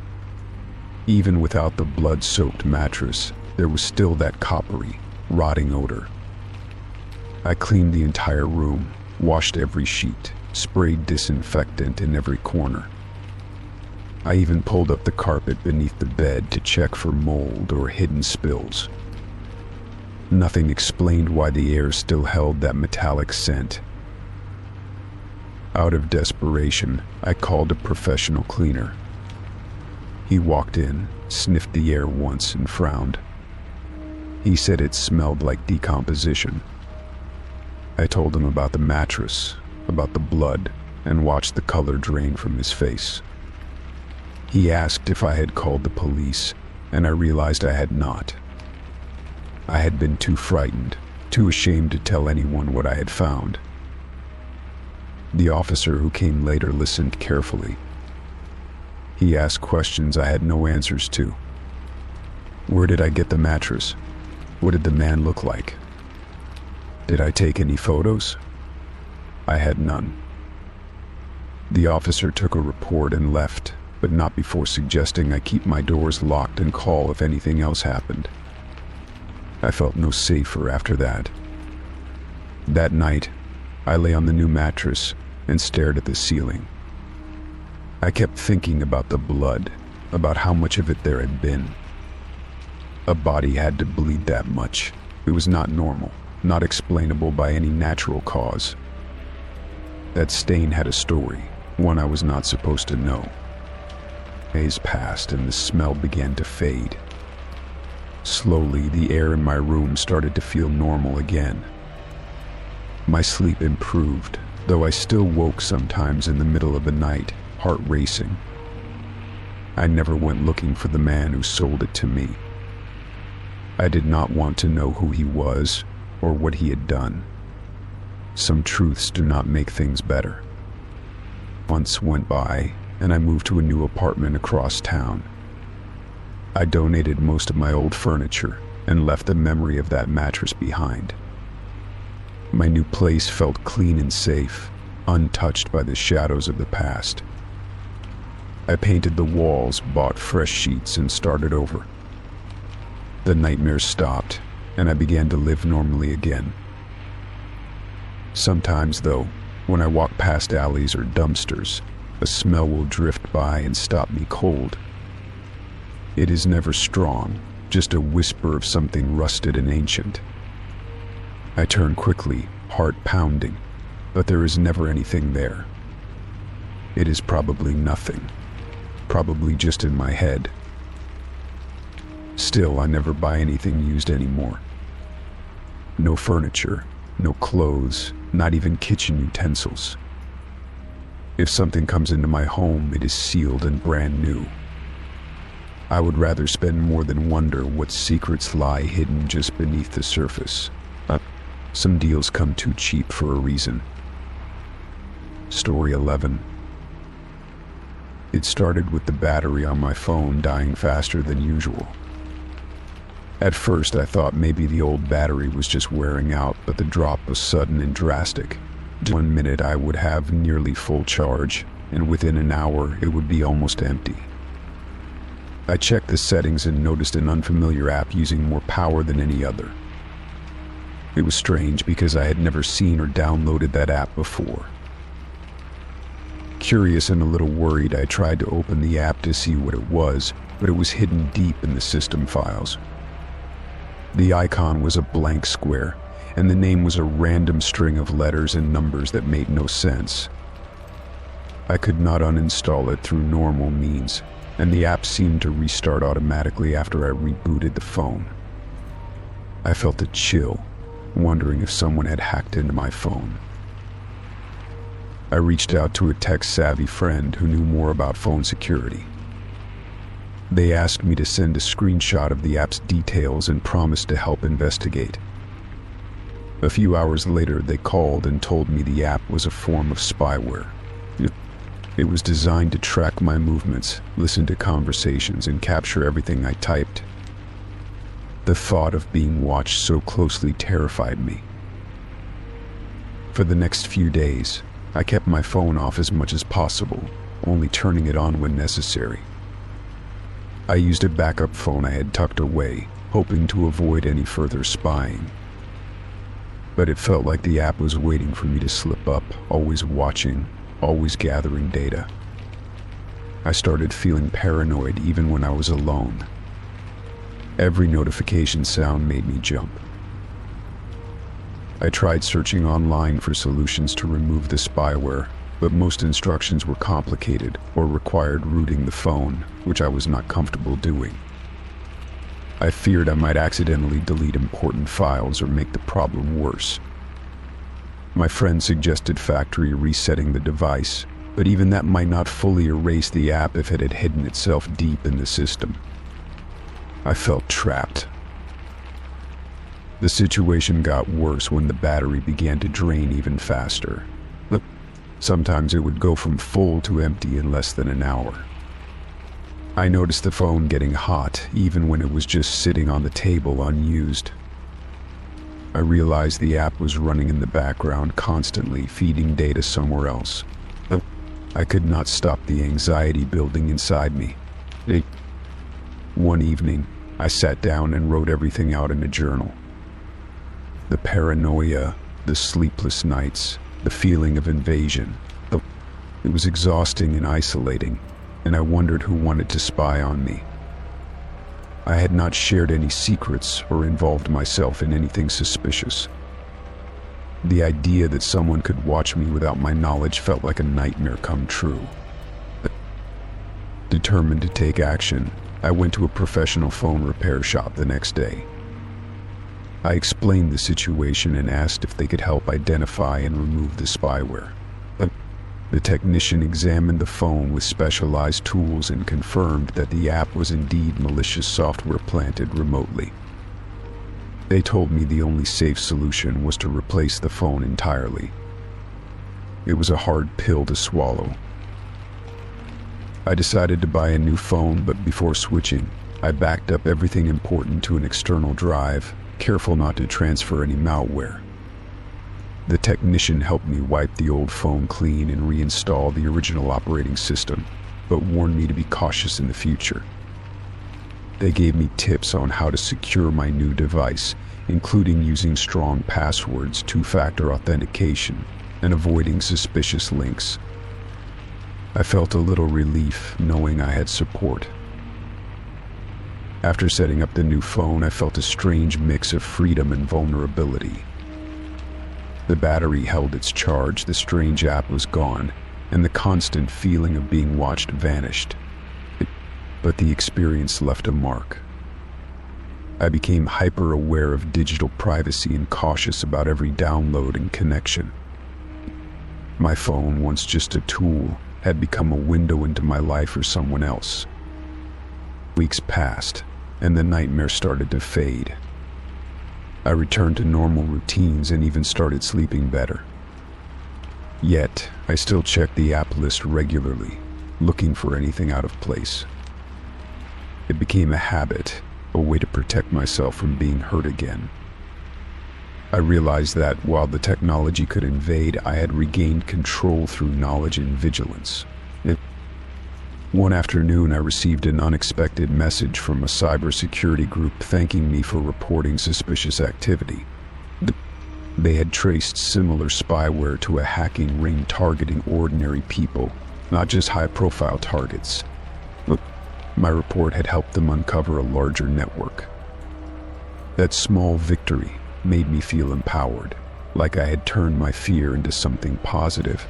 Even without the blood-soaked mattress, there was still that coppery, rotting odor. I cleaned the entire room, washed every sheet, sprayed disinfectant in every corner. I even pulled up the carpet beneath the bed to check for mold or hidden spills. Nothing explained why the air still held that metallic scent. Out of desperation, I called a professional cleaner. He walked in, sniffed the air once, and frowned. He said it smelled like decomposition. I told him about the mattress, about the blood, and watched the color drain from his face. He asked if I had called the police, and I realized I had not. I had been too frightened, too ashamed to tell anyone what I had found. The officer who came later listened carefully. He asked questions I had no answers to. Where did I get the mattress? What did the man look like? Did I take any photos? I had none. The officer took a report and left, but not before suggesting I keep my doors locked and call if anything else happened. I felt no safer after that. That night, I lay on the new mattress and stared at the ceiling. I kept thinking about the blood, about how much of it there had been. A body had to bleed that much. It was not normal, not explainable by any natural cause. That stain had a story, one I was not supposed to know. Days passed and the smell began to fade. Slowly, the air in my room started to feel normal again. My sleep improved, though I still woke sometimes in the middle of the night, heart racing. I never went looking for the man who sold it to me. I did not want to know who he was or what he had done. Some truths do not make things better. Months went by, and I moved to a new apartment across town. I donated most of my old furniture and left the memory of that mattress behind. My new place felt clean and safe, untouched by the shadows of the past. I painted the walls, bought fresh sheets, and started over. The nightmares stopped, and I began to live normally again. Sometimes, though, when I walk past alleys or dumpsters, a smell will drift by and stop me cold. It is never strong, just a whisper of something rusted and ancient. I turn quickly, heart pounding, but there is never anything there. It is probably nothing, probably just in my head. Still, I never buy anything used anymore. No furniture, no clothes, not even kitchen utensils. If something comes into my home, it is sealed and brand new. I would rather spend more than wonder what secrets lie hidden just beneath the surface. Some deals come too cheap for a reason. Story 11. It started with the battery on my phone dying faster than usual. At first, I thought maybe the old battery was just wearing out, but the drop was sudden and drastic. 1 minute I would have nearly full charge, and within an hour it would be almost empty. I checked the settings and noticed an unfamiliar app using more power than any other. It was strange because I had never seen or downloaded that app before. Curious and a little worried, I tried to open the app to see what it was, but it was hidden deep in the system files. The icon was a blank square, and the name was a random string of letters and numbers that made no sense. I could not uninstall it through normal means, and the app seemed to restart automatically after I rebooted the phone. I felt a chill, wondering if someone had hacked into my phone. I reached out to a tech-savvy friend who knew more about phone security. They asked me to send a screenshot of the app's details and promised to help investigate. A few hours later, they called and told me the app was a form of spyware. It was designed to track my movements, listen to conversations, and capture everything I typed. The thought of being watched so closely terrified me. For the next few days, I kept my phone off as much as possible, only turning it on when necessary. I used a backup phone I had tucked away, hoping to avoid any further spying. But it felt like the app was waiting for me to slip up, always watching, always gathering data. I started feeling paranoid even when I was alone. Every notification sound made me jump. I tried searching online for solutions to remove the spyware, but most instructions were complicated or required rooting the phone, which I was not comfortable doing. I feared I might accidentally delete important files or make the problem worse. My friend suggested factory resetting the device, but even that might not fully erase the app if it had hidden itself deep in the system. I felt trapped. The situation got worse when the battery began to drain even faster. Sometimes it would go from full to empty in less than an hour. I noticed the phone getting hot even when it was just sitting on the table unused. I realized the app was running in the background, constantly feeding data somewhere else. I could not stop the anxiety building inside me. One evening, I sat down and wrote everything out in a journal. The paranoia, the sleepless nights, the feeling of invasion. It was exhausting and isolating, and I wondered who wanted to spy on me. I had not shared any secrets or involved myself in anything suspicious. The idea that someone could watch me without my knowledge felt like a nightmare come true. Determined to take action, I went to a professional phone repair shop the next day. I explained the situation and asked if they could help identify and remove the spyware. The technician examined the phone with specialized tools and confirmed that the app was indeed malicious software planted remotely. They told me the only safe solution was to replace the phone entirely. It was a hard pill to swallow. I decided to buy a new phone, but before switching, I backed up everything important to an external drive, careful not to transfer any malware. The technician helped me wipe the old phone clean and reinstall the original operating system, but warned me to be cautious in the future. They gave me tips on how to secure my new device, including using strong passwords, two-factor authentication, and avoiding suspicious links. I felt a little relief knowing I had support. After setting up the new phone, I felt a strange mix of freedom and vulnerability. The battery held its charge, the strange app was gone, and the constant feeling of being watched vanished. But the experience left a mark. I became hyper-aware of digital privacy and cautious about every download and connection. My phone, once just a tool, had become a window into my life or someone else. Weeks passed, and the nightmare started to fade. I returned to normal routines and even started sleeping better. Yet, I still checked the app list regularly, looking for anything out of place. It became a habit, a way to protect myself from being hurt again. I realized that while the technology could invade, I had regained control through knowledge and vigilance. One afternoon, I received an unexpected message from a cybersecurity group thanking me for reporting suspicious activity. They had traced similar spyware to a hacking ring targeting ordinary people, not just high-profile targets. My report had helped them uncover a larger network. That small victory made me feel empowered, like I had turned my fear into something positive.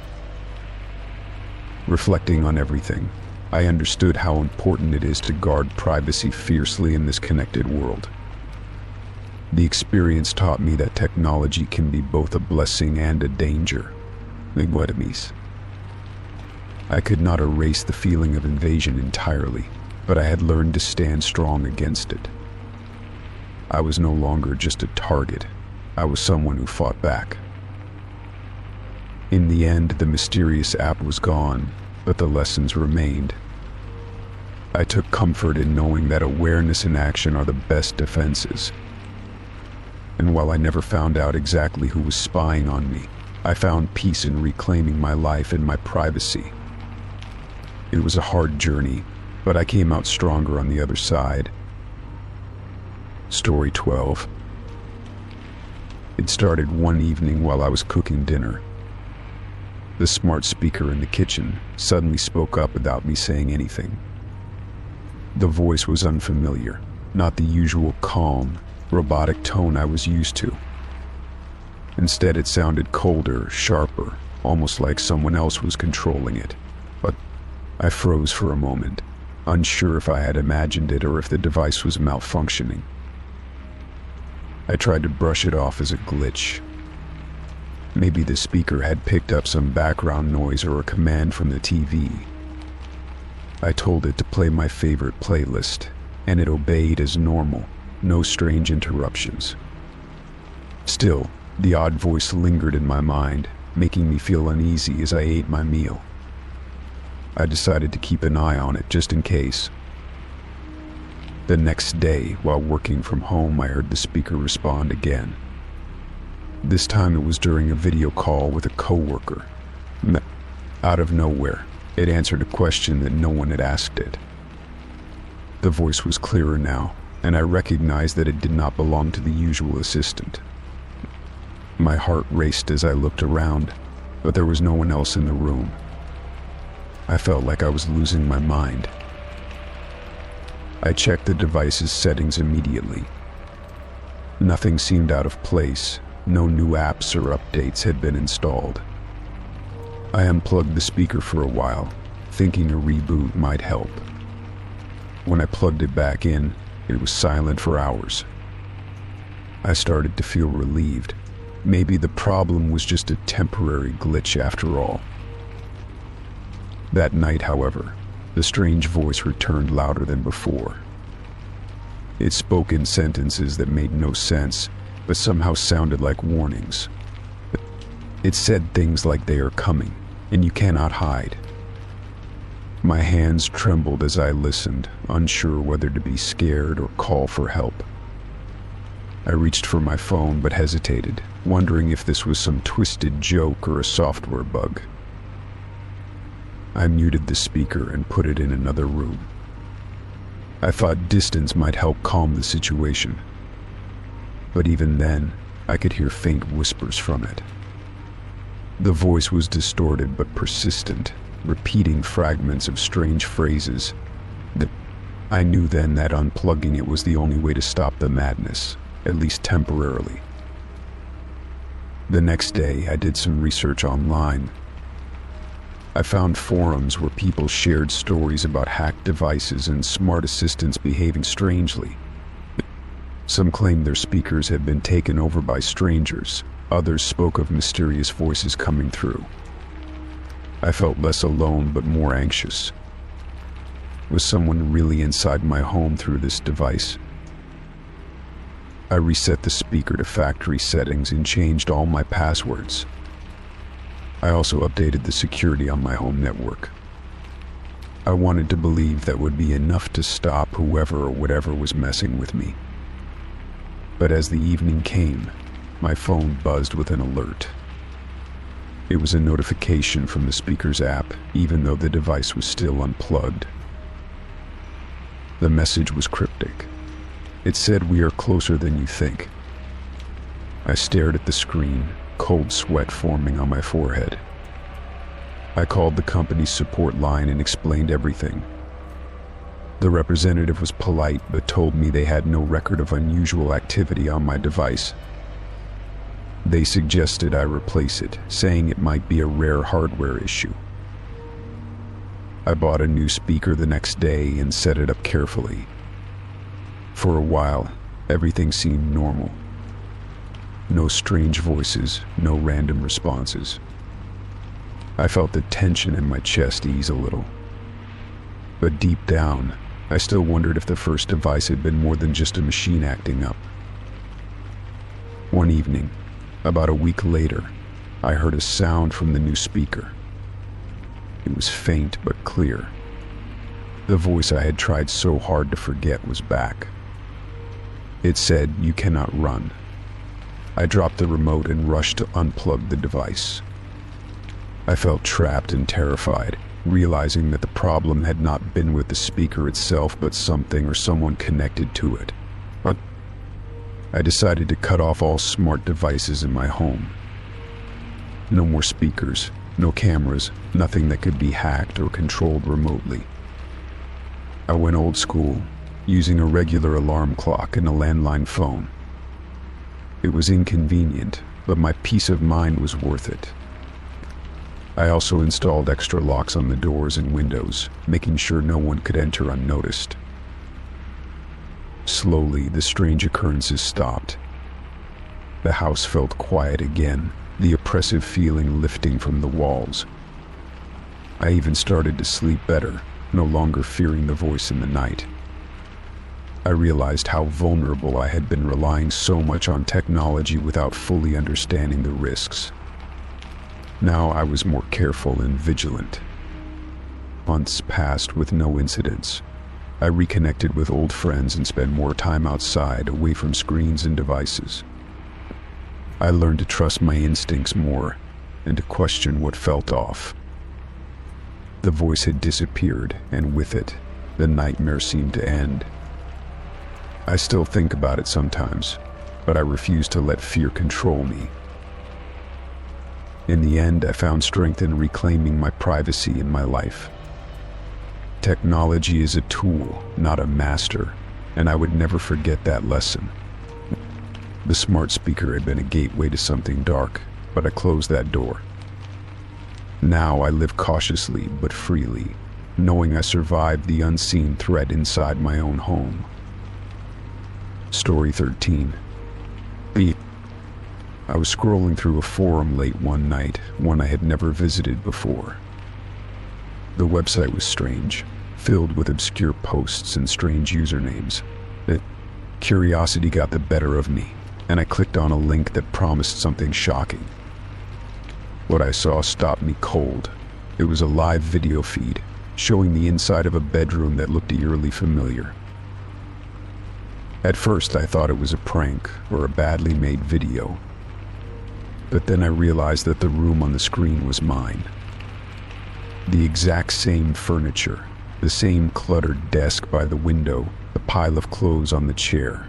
Reflecting on everything, I understood how important it is to guard privacy fiercely in this connected world. The experience taught me that technology can be both a blessing and a danger. I could not erase the feeling of invasion entirely, but I had learned to stand strong against it. I was no longer just a target. I was someone who fought back. In the end, the mysterious app was gone, but the lessons remained. I took comfort in knowing that awareness and action are the best defenses. And while I never found out exactly who was spying on me, I found peace in reclaiming my life and my privacy. It was a hard journey, but I came out stronger on the other side. Story 12. It started one evening while I was cooking dinner. The smart speaker in the kitchen suddenly spoke up without me saying anything. The voice was unfamiliar, not the usual calm, robotic tone I was used to. Instead, it sounded colder, sharper, almost like someone else was controlling it. But I froze for a moment, unsure if I had imagined it or if the device was malfunctioning. I tried to brush it off as a glitch. Maybe the speaker had picked up some background noise or a command from the TV. I told it to play my favorite playlist, and it obeyed as normal, no strange interruptions. Still, the odd voice lingered in my mind, making me feel uneasy as I ate my meal. I decided to keep an eye on it just in case. The next day, while working from home, I heard the speaker respond again. This time it was during a video call with a coworker. Out of nowhere, it answered a question that no one had asked it. The voice was clearer now, and I recognized that it did not belong to the usual assistant. My heart raced as I looked around, but there was no one else in the room. I felt like I was losing my mind. I checked the device's settings immediately. Nothing seemed out of place. No new apps or updates had been installed. I unplugged the speaker for a while, thinking a reboot might help. When I plugged it back in, it was silent for hours. I started to feel relieved. Maybe the problem was just a temporary glitch after all. That night, however, the strange voice returned louder than before. It spoke in sentences that made no sense, but somehow sounded like warnings. It said things like "they are coming, and you cannot hide." My hands trembled as I listened, unsure whether to be scared or call for help. I reached for my phone but hesitated, wondering if this was some twisted joke or a software bug. I muted the speaker and put it in another room. I thought distance might help calm the situation. But even then, I could hear faint whispers from it. The voice was distorted but persistent, repeating fragments of strange phrases. I knew then that unplugging it was the only way to stop the madness, at least temporarily. The next day, I did some research online. I found forums where people shared stories about hacked devices and smart assistants behaving strangely. Some claimed their speakers had been taken over by strangers. Others spoke of mysterious voices coming through. I felt less alone but more anxious. Was someone really inside my home through this device? I reset the speaker to factory settings and changed all my passwords. I also updated the security on my home network. I wanted to believe that would be enough to stop whoever or whatever was messing with me. But as the evening came, my phone buzzed with an alert. It was a notification from the speaker's app, even though the device was still unplugged. The message was cryptic. It said, "We are closer than you think." I stared at the screen, cold sweat forming on my forehead. I called the company's support line and explained everything. The representative was polite but told me they had no record of unusual activity on my device. They suggested I replace it, saying it might be a rare hardware issue. I bought a new speaker the next day and set it up carefully. For a while, everything seemed normal. No strange voices, no random responses. I felt the tension in my chest ease a little. But deep down, I still wondered if the first device had been more than just a machine acting up. One evening, about a week later, I heard a sound from the new speaker. It was faint but clear. The voice I had tried so hard to forget was back. It said, "You cannot run." I dropped the remote and rushed to unplug the device. I felt trapped and terrified, realizing that the problem had not been with the speaker itself but something or someone connected to it. I decided to cut off all smart devices in my home. No more speakers, no cameras, nothing that could be hacked or controlled remotely. I went old school, using a regular alarm clock and a landline phone. It was inconvenient, but my peace of mind was worth it. I also installed extra locks on the doors and windows, making sure no one could enter unnoticed. Slowly, the strange occurrences stopped. The house felt quiet again, the oppressive feeling lifting from the walls. I even started to sleep better, no longer fearing the voice in the night. I realized how vulnerable I had been relying so much on technology without fully understanding the risks. Now I was more careful and vigilant. Months passed with no incidents. I reconnected with old friends and spent more time outside, away from screens and devices. I learned to trust my instincts more and to question what felt off. The voice had disappeared, and with it, the nightmare seemed to end. I still think about it sometimes, but I refuse to let fear control me. In the end, I found strength in reclaiming my privacy in my life. Technology is a tool, not a master, and I would never forget that lesson. The smart speaker had been a gateway to something dark, but I closed that door. Now I live cautiously but freely, knowing I survived the unseen threat inside my own home. Story 13. I was scrolling through a forum late one night, one I had never visited before. The website was strange, filled with obscure posts and strange usernames. Curiosity got the better of me, and I clicked on a link that promised something shocking. What I saw stopped me cold. It was a live video feed, showing the inside of a bedroom that looked eerily familiar. At first, I thought it was a prank or a badly made video. But then I realized that the room on the screen was mine. The exact same furniture, The same cluttered desk by the window, the pile of clothes on the chair.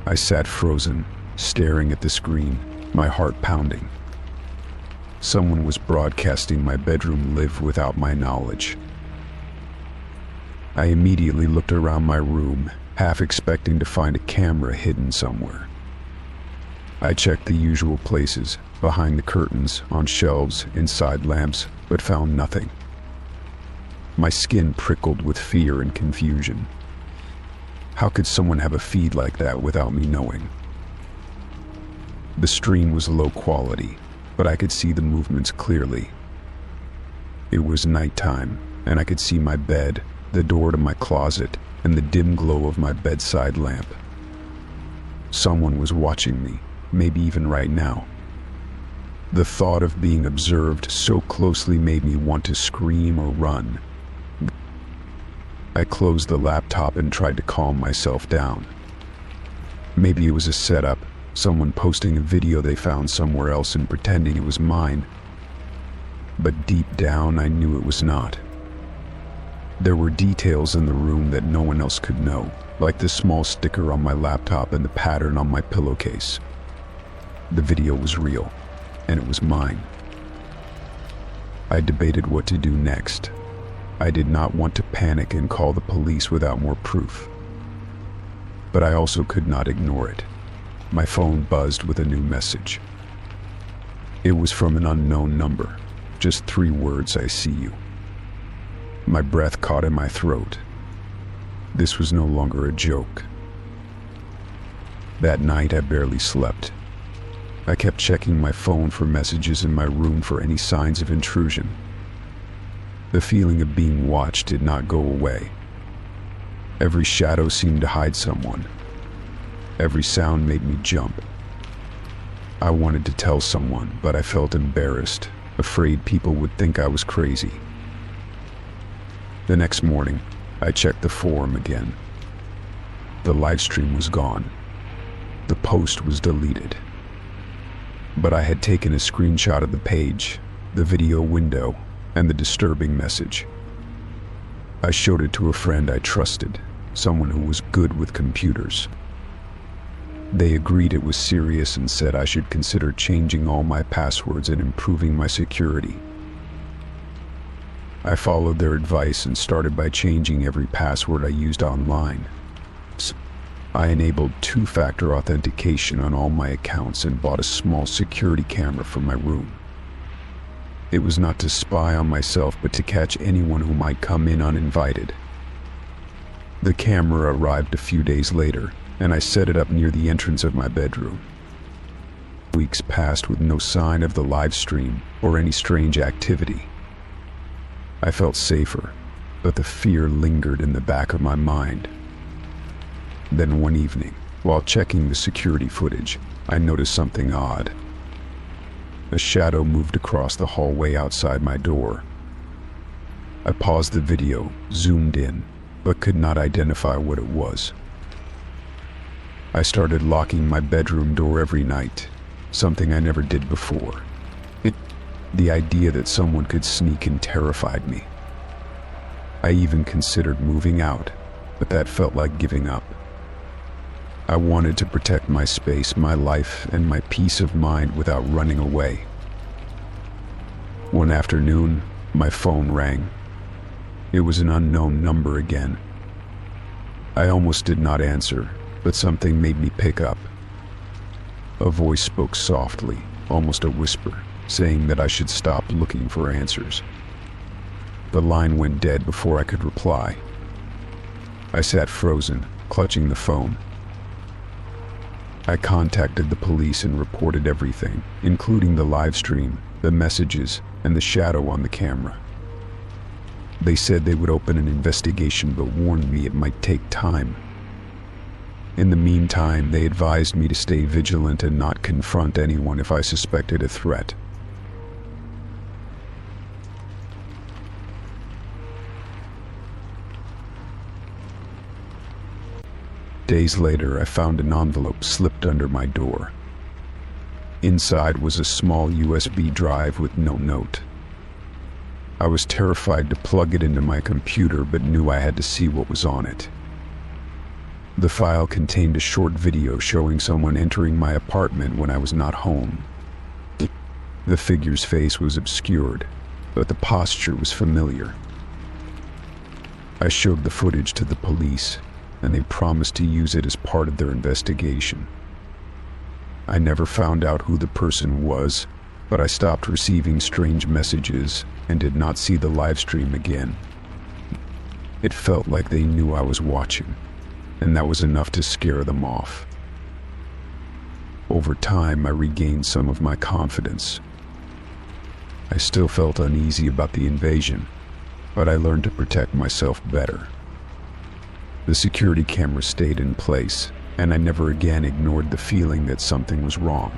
I sat frozen, staring at the screen, my heart pounding. Someone was broadcasting my bedroom live without my knowledge. I immediately looked around my room, half expecting to find a camera hidden somewhere. I checked the usual places, behind the curtains, on shelves, inside lamps, but found nothing. My skin prickled with fear and confusion. How could someone have a feed like that without me knowing? The stream was low quality, but I could see the movements clearly. It was nighttime, and I could see my bed, the door to my closet, and the dim glow of my bedside lamp. Someone was watching me, maybe even right now. The thought of being observed so closely made me want to scream or run. I closed the laptop and tried to calm myself down. Maybe it was a setup, someone posting a video they found somewhere else and pretending it was mine. But deep down, I knew it was not. There were details in the room that no one else could know, like the small sticker on my laptop and the pattern on my pillowcase. The video was real, and it was mine. I debated what to do next. I did not want to panic and call the police without more proof. But I also could not ignore it. My phone buzzed with a new message. It was from an unknown number. Just 3 words, "I see you." My breath caught in my throat. This was no longer a joke. That night I barely slept. I kept checking my phone for messages in my room for any signs of intrusion. The feeling of being watched did not go away. Every shadow seemed to hide someone. Every sound made me jump. I wanted to tell someone, but I felt embarrassed, afraid people would think I was crazy. The next morning, I checked the forum again. The live stream was gone. The post was deleted. But I had taken a screenshot of the page, the video window, and the disturbing message. I showed it to a friend I trusted, someone who was good with computers. They agreed it was serious and said I should consider changing all my passwords and improving my security. I followed their advice and started by changing every password I used online. I enabled 2-factor authentication on all my accounts and bought a small security camera for my room. It was not to spy on myself, but to catch anyone who might come in uninvited. The camera arrived a few days later, and I set it up near the entrance of my bedroom. Weeks passed with no sign of the live stream or any strange activity. I felt safer, but the fear lingered in the back of my mind. Then one evening, while checking the security footage, I noticed something odd. A shadow moved across the hallway outside my door. I paused the video, zoomed in, but could not identify what it was. I started locking my bedroom door every night, something I never did before. The idea that someone could sneak in terrified me. I even considered moving out, but that felt like giving up. I wanted to protect my space, my life, and my peace of mind without running away. One afternoon, my phone rang. It was an unknown number again. I almost did not answer, but something made me pick up. A voice spoke softly, almost a whisper, saying that I should stop looking for answers. The line went dead before I could reply. I sat frozen, clutching the phone. I contacted the police and reported everything, including the live stream, the messages, and the shadow on the camera. They said they would open an investigation, but warned me it might take time. In the meantime, they advised me to stay vigilant and not confront anyone if I suspected a threat. Days later, I found an envelope slipped under my door. Inside was a small USB drive with no note. I was terrified to plug it into my computer, but knew I had to see what was on it. The file contained a short video showing someone entering my apartment when I was not home. The figure's face was obscured, but the posture was familiar. I showed the footage to the police, and they promised to use it as part of their investigation. I never found out who the person was, but I stopped receiving strange messages and did not see the live stream again. It felt like they knew I was watching, and that was enough to scare them off. Over time, I regained some of my confidence. I still felt uneasy about the invasion, but I learned to protect myself better. The security camera stayed in place, and I never again ignored the feeling that something was wrong.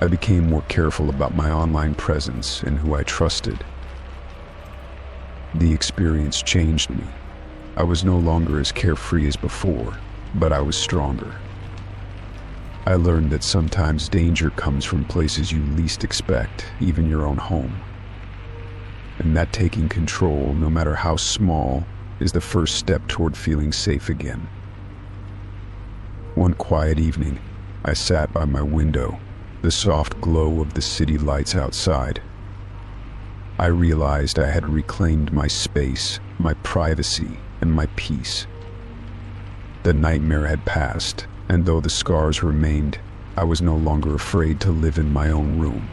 I became more careful about my online presence and who I trusted. The experience changed me. I was no longer as carefree as before, but I was stronger. I learned that sometimes danger comes from places you least expect, even your own home. And that taking control, no matter how small, is the first step toward feeling safe again. One quiet evening, I sat by my window, the soft glow of the city lights outside. I realized I had reclaimed my space, my privacy, and my peace. The nightmare had passed, and though the scars remained, I was no longer afraid to live in my own room.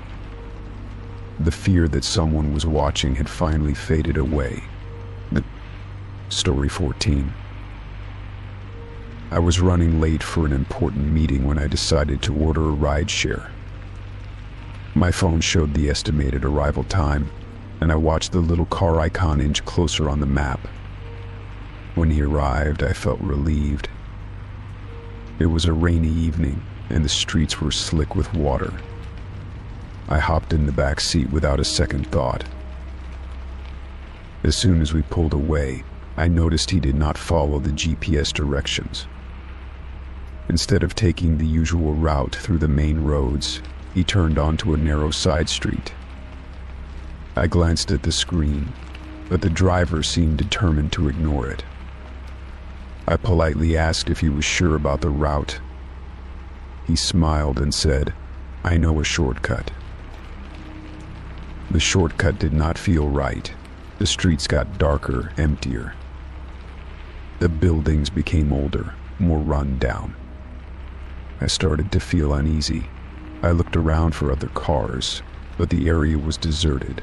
The fear that someone was watching had finally faded away. Story 14. I was running late for an important meeting when I decided to order a rideshare. My phone showed the estimated arrival time, and I watched the little car icon inch closer on the map. When he arrived, I felt relieved. It was a rainy evening, and the streets were slick with water. I hopped in the back seat without a second thought. As soon as we pulled away, I noticed he did not follow the GPS directions. Instead of taking the usual route through the main roads, he turned onto a narrow side street. I glanced at the screen, but the driver seemed determined to ignore it. I politely asked if he was sure about the route. He smiled and said, "I know a shortcut." The shortcut did not feel right. The streets got darker, emptier. The buildings became older, more run down. I started to feel uneasy. I looked around for other cars, but the area was deserted.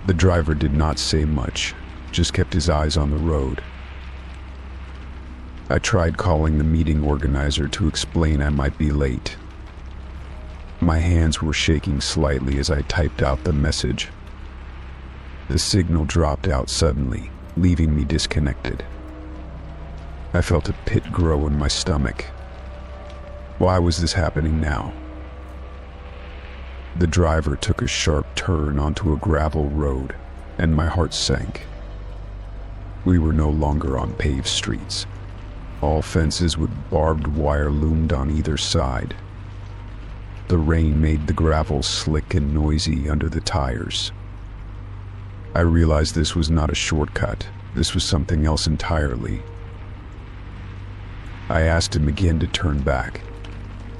The driver did not say much, just kept his eyes on the road. I tried calling the meeting organizer to explain I might be late. My hands were shaking slightly as I typed out the message. The signal dropped out suddenly, leaving me disconnected. I felt a pit grow in my stomach. Why was this happening now? The driver took a sharp turn onto a gravel road, and my heart sank. We were no longer on paved streets. All fences with barbed wire loomed on either side. The rain made the gravel slick and noisy under the tires. I realized this was not a shortcut. This was something else entirely. I asked him again to turn back.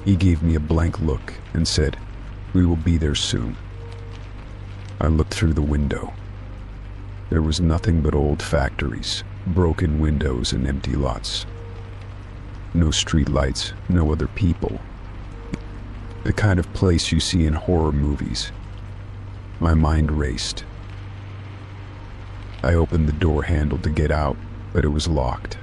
He gave me a blank look and said, "We will be there soon." I looked through the window. There was nothing but old factories, broken windows, and empty lots. No street lights, no other people. The kind of place you see in horror movies. My mind raced. I opened the door handle to get out, but it was locked.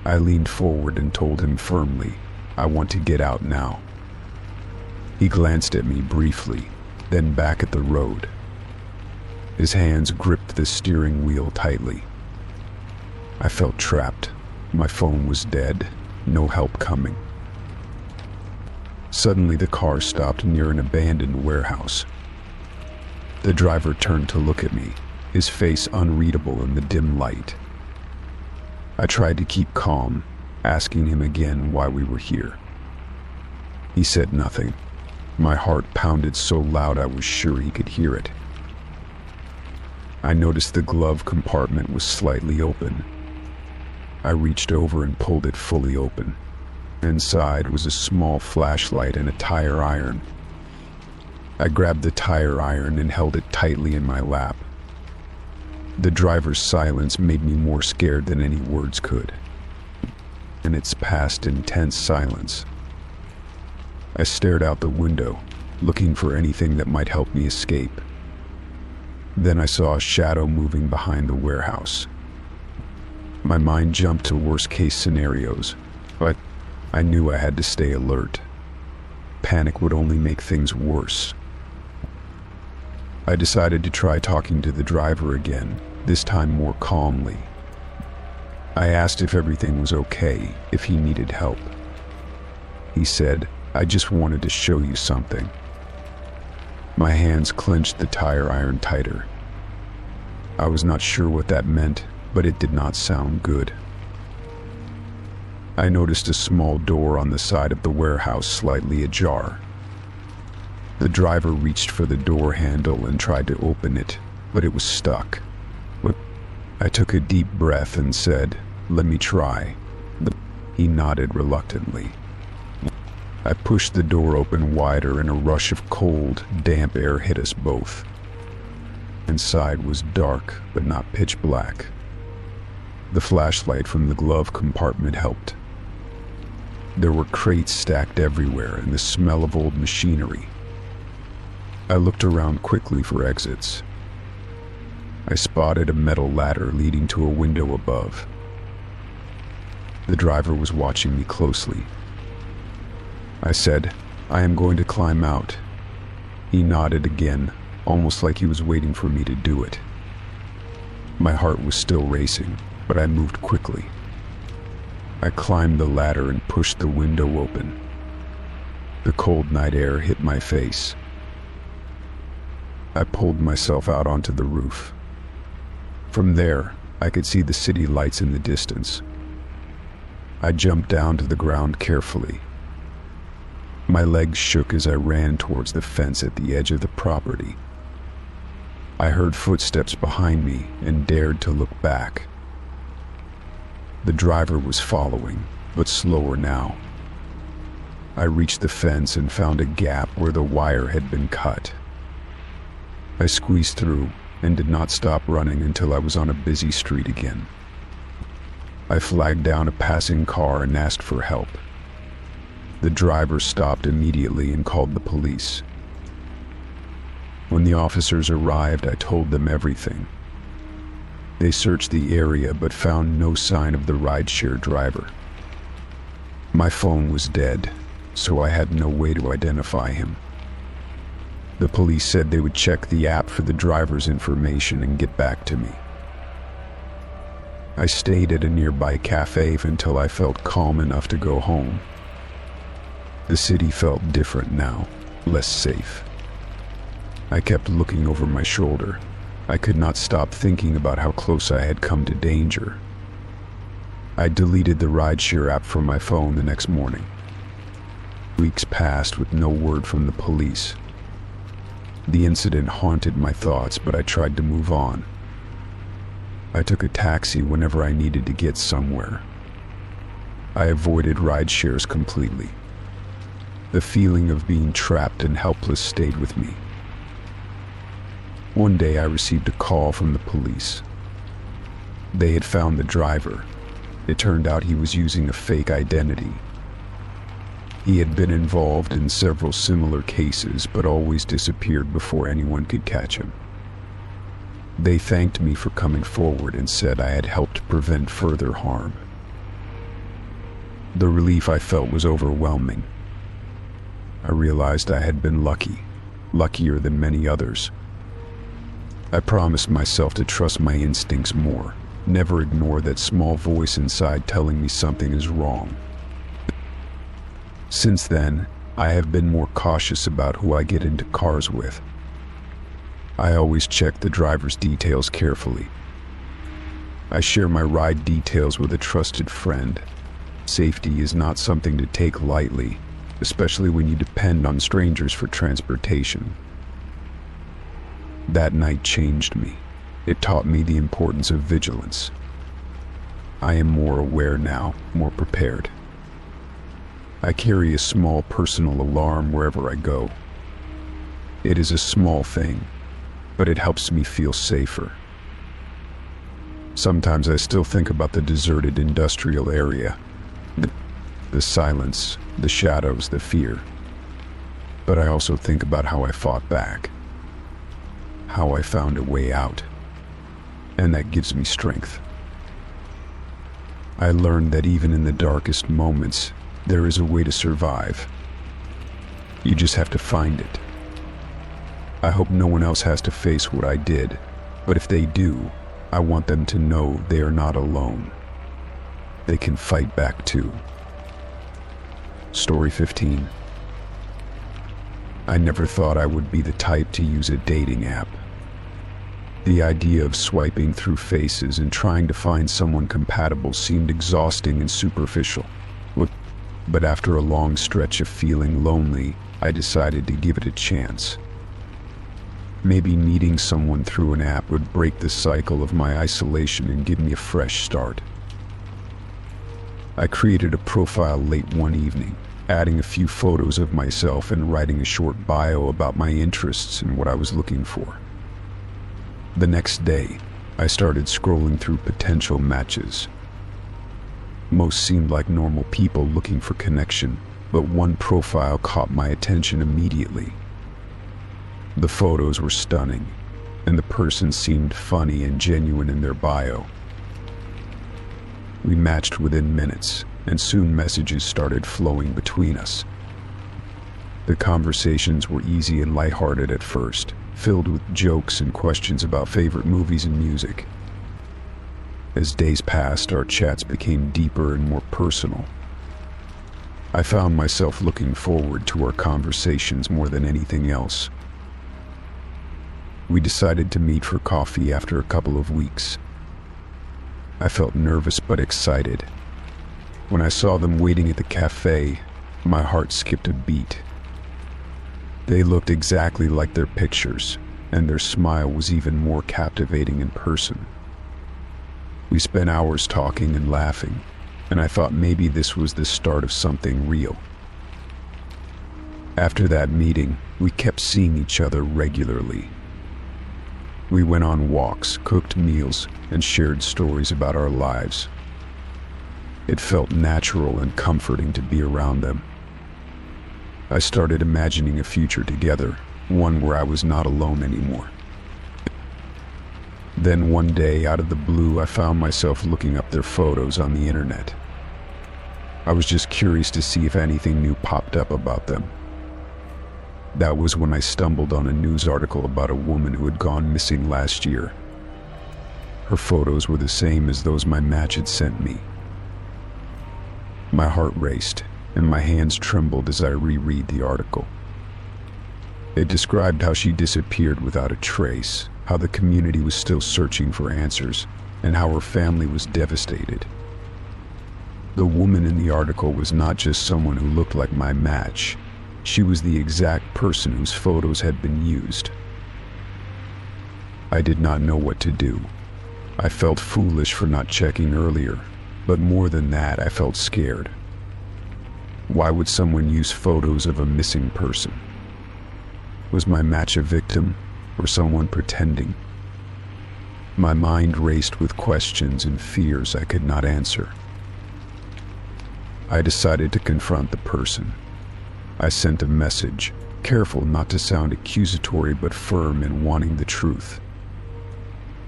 I leaned forward and told him firmly, "I want to get out now." He glanced at me briefly, then back at the road. His hands gripped the steering wheel tightly. I felt trapped. My phone was dead. No help coming. Suddenly, the car stopped near an abandoned warehouse. The driver turned to look at me, his face unreadable in the dim light. I tried to keep calm, asking him again why we were here. He said nothing. My heart pounded so loud I was sure he could hear it. I noticed the glove compartment was slightly open. I reached over and pulled it fully open. Inside was a small flashlight and a tire iron. I grabbed the tire iron and held it tightly in my lap. The driver's silence made me more scared than any words could. In its past intense silence, I stared out the window, looking for anything that might help me escape. Then I saw a shadow moving behind the warehouse. My mind jumped to worst-case scenarios, but I knew I had to stay alert. Panic would only make things worse. I decided to try talking to the driver again, this time more calmly. I asked if everything was okay, if he needed help. He said, "I just wanted to show you something." My hands clenched the tire iron tighter. I was not sure what that meant, but it did not sound good. I noticed a small door on the side of the warehouse slightly ajar. The driver reached for the door handle and tried to open it, but it was stuck. I took a deep breath and said, "Let me try." He nodded reluctantly. I pushed the door open wider and a rush of cold, damp air hit us both. Inside was dark, but not pitch black. The flashlight from the glove compartment helped. There were crates stacked everywhere and the smell of old machinery. I looked around quickly for exits. I spotted a metal ladder leading to a window above. The driver was watching me closely. I said, "I am going to climb out." He nodded again, almost like he was waiting for me to do it. My heart was still racing, but I moved quickly. I climbed the ladder and pushed the window open. The cold night air hit my face. I pulled myself out onto the roof. From there, I could see the city lights in the distance. I jumped down to the ground carefully. My legs shook as I ran towards the fence at the edge of the property. I heard footsteps behind me and dared to look back. The driver was following, but slower now. I reached the fence and found a gap where the wire had been cut. I squeezed through and did not stop running until I was on a busy street again. I flagged down a passing car and asked for help. The driver stopped immediately and called the police. When the officers arrived, I told them everything. They searched the area but found no sign of the rideshare driver. My phone was dead, so I had no way to identify him. The police said they would check the app for the driver's information and get back to me. I stayed at a nearby cafe until I felt calm enough to go home. The city felt different now, less safe. I kept looking over my shoulder. I could not stop thinking about how close I had come to danger. I deleted the rideshare app from my phone the next morning. Weeks passed with no word from the police. The incident haunted my thoughts, but I tried to move on. I took a taxi whenever I needed to get somewhere. I avoided rideshares completely. The feeling of being trapped and helpless stayed with me. One day I received a call from the police. They had found the driver. It turned out he was using a fake identity. He had been involved in several similar cases, but always disappeared before anyone could catch him. They thanked me for coming forward and said I had helped prevent further harm. The relief I felt was overwhelming. I realized I had been lucky, luckier than many others. I promised myself to trust my instincts more, never ignore that small voice inside telling me something is wrong. Since then, I have been more cautious about who I get into cars with. I always check the driver's details carefully. I share my ride details with a trusted friend. Safety is not something to take lightly, especially when you depend on strangers for transportation. That night changed me. It taught me the importance of vigilance. I am more aware now, more prepared. I carry a small personal alarm wherever I go. It is a small thing, but it helps me feel safer. Sometimes I still think about the deserted industrial area, the silence, the shadows, the fear. But I also think about how I fought back, how I found a way out, and that gives me strength. I learned that even in the darkest moments, there is a way to survive. You just have to find it. I hope no one else has to face what I did, but if they do, I want them to know they are not alone. They can fight back too. Story 15. I never thought I would be the type to use a dating app. The idea of swiping through faces and trying to find someone compatible seemed exhausting and superficial. But after a long stretch of feeling lonely, I decided to give it a chance. Maybe meeting someone through an app would break the cycle of my isolation and give me a fresh start. I created a profile late one evening, adding a few photos of myself and writing a short bio about my interests and what I was looking for. The next day, I started scrolling through potential matches. Most seemed like normal people looking for connection, but one profile caught my attention immediately. The photos were stunning, and the person seemed funny and genuine in their bio. We matched within minutes, and soon messages started flowing between us. The conversations were easy and lighthearted at first, filled with jokes and questions about favorite movies and music. As days passed, our chats became deeper and more personal. I found myself looking forward to our conversations more than anything else. We decided to meet for coffee after a couple of weeks. I felt nervous but excited. When I saw them waiting at the cafe, my heart skipped a beat. They looked exactly like their pictures, and their smile was even more captivating in person. We spent hours talking and laughing, and I thought maybe this was the start of something real. After that meeting, we kept seeing each other regularly. We went on walks, cooked meals, and shared stories about our lives. It felt natural and comforting to be around them. I started imagining a future together, one where I was not alone anymore. Then one day, out of the blue, I found myself looking up their photos on the internet. I was just curious to see if anything new popped up about them. That was when I stumbled on a news article about a woman who had gone missing last year. Her photos were the same as those my match had sent me. My heart raced, and my hands trembled as I reread the article. It described how she disappeared without a trace, how the community was still searching for answers, and how her family was devastated. The woman in the article was not just someone who looked like my match. She was the exact person whose photos had been used. I did not know what to do. I felt foolish for not checking earlier, but more than that, I felt scared. Why would someone use photos of a missing person? Was my match a victim, or someone pretending? My mind raced with questions and fears I could not answer. I decided to confront the person. I sent a message, careful not to sound accusatory but firm in wanting the truth.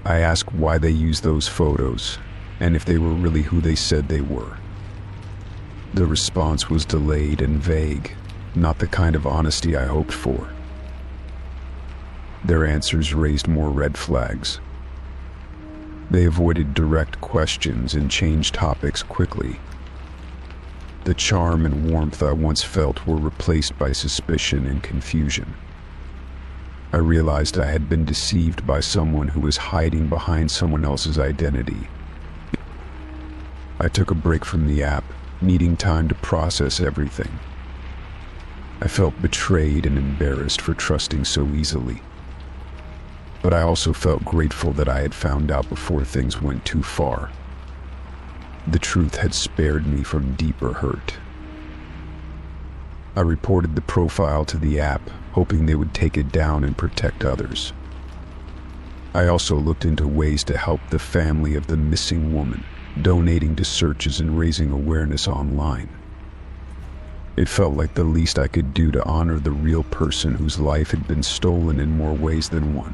I asked why they used those photos, and if they were really who they said they were. The response was delayed and vague, not the kind of honesty I hoped for. Their answers raised more red flags. They avoided direct questions and changed topics quickly. The charm and warmth I once felt were replaced by suspicion and confusion. I realized I had been deceived by someone who was hiding behind someone else's identity. I took a break from the app, needing time to process everything. I felt betrayed and embarrassed for trusting so easily. But I also felt grateful that I had found out before things went too far. The truth had spared me from deeper hurt. I reported the profile to the app, hoping they would take it down and protect others. I also looked into ways to help the family of the missing woman, donating to searches and raising awareness online. It felt like the least I could do to honor the real person whose life had been stolen in more ways than one.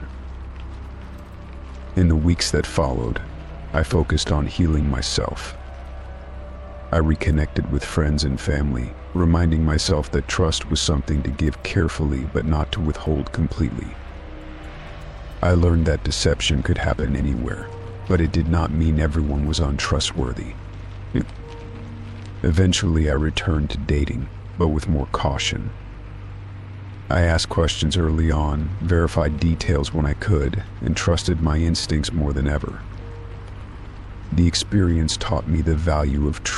In the weeks that followed, I focused on healing myself. I reconnected with friends and family, reminding myself that trust was something to give carefully but not to withhold completely. I learned that deception could happen anywhere, but it did not mean everyone was untrustworthy. Eventually, I returned to dating, but with more caution. I asked questions early on, verified details when I could, and trusted my instincts more than ever. The experience taught me the value of truth.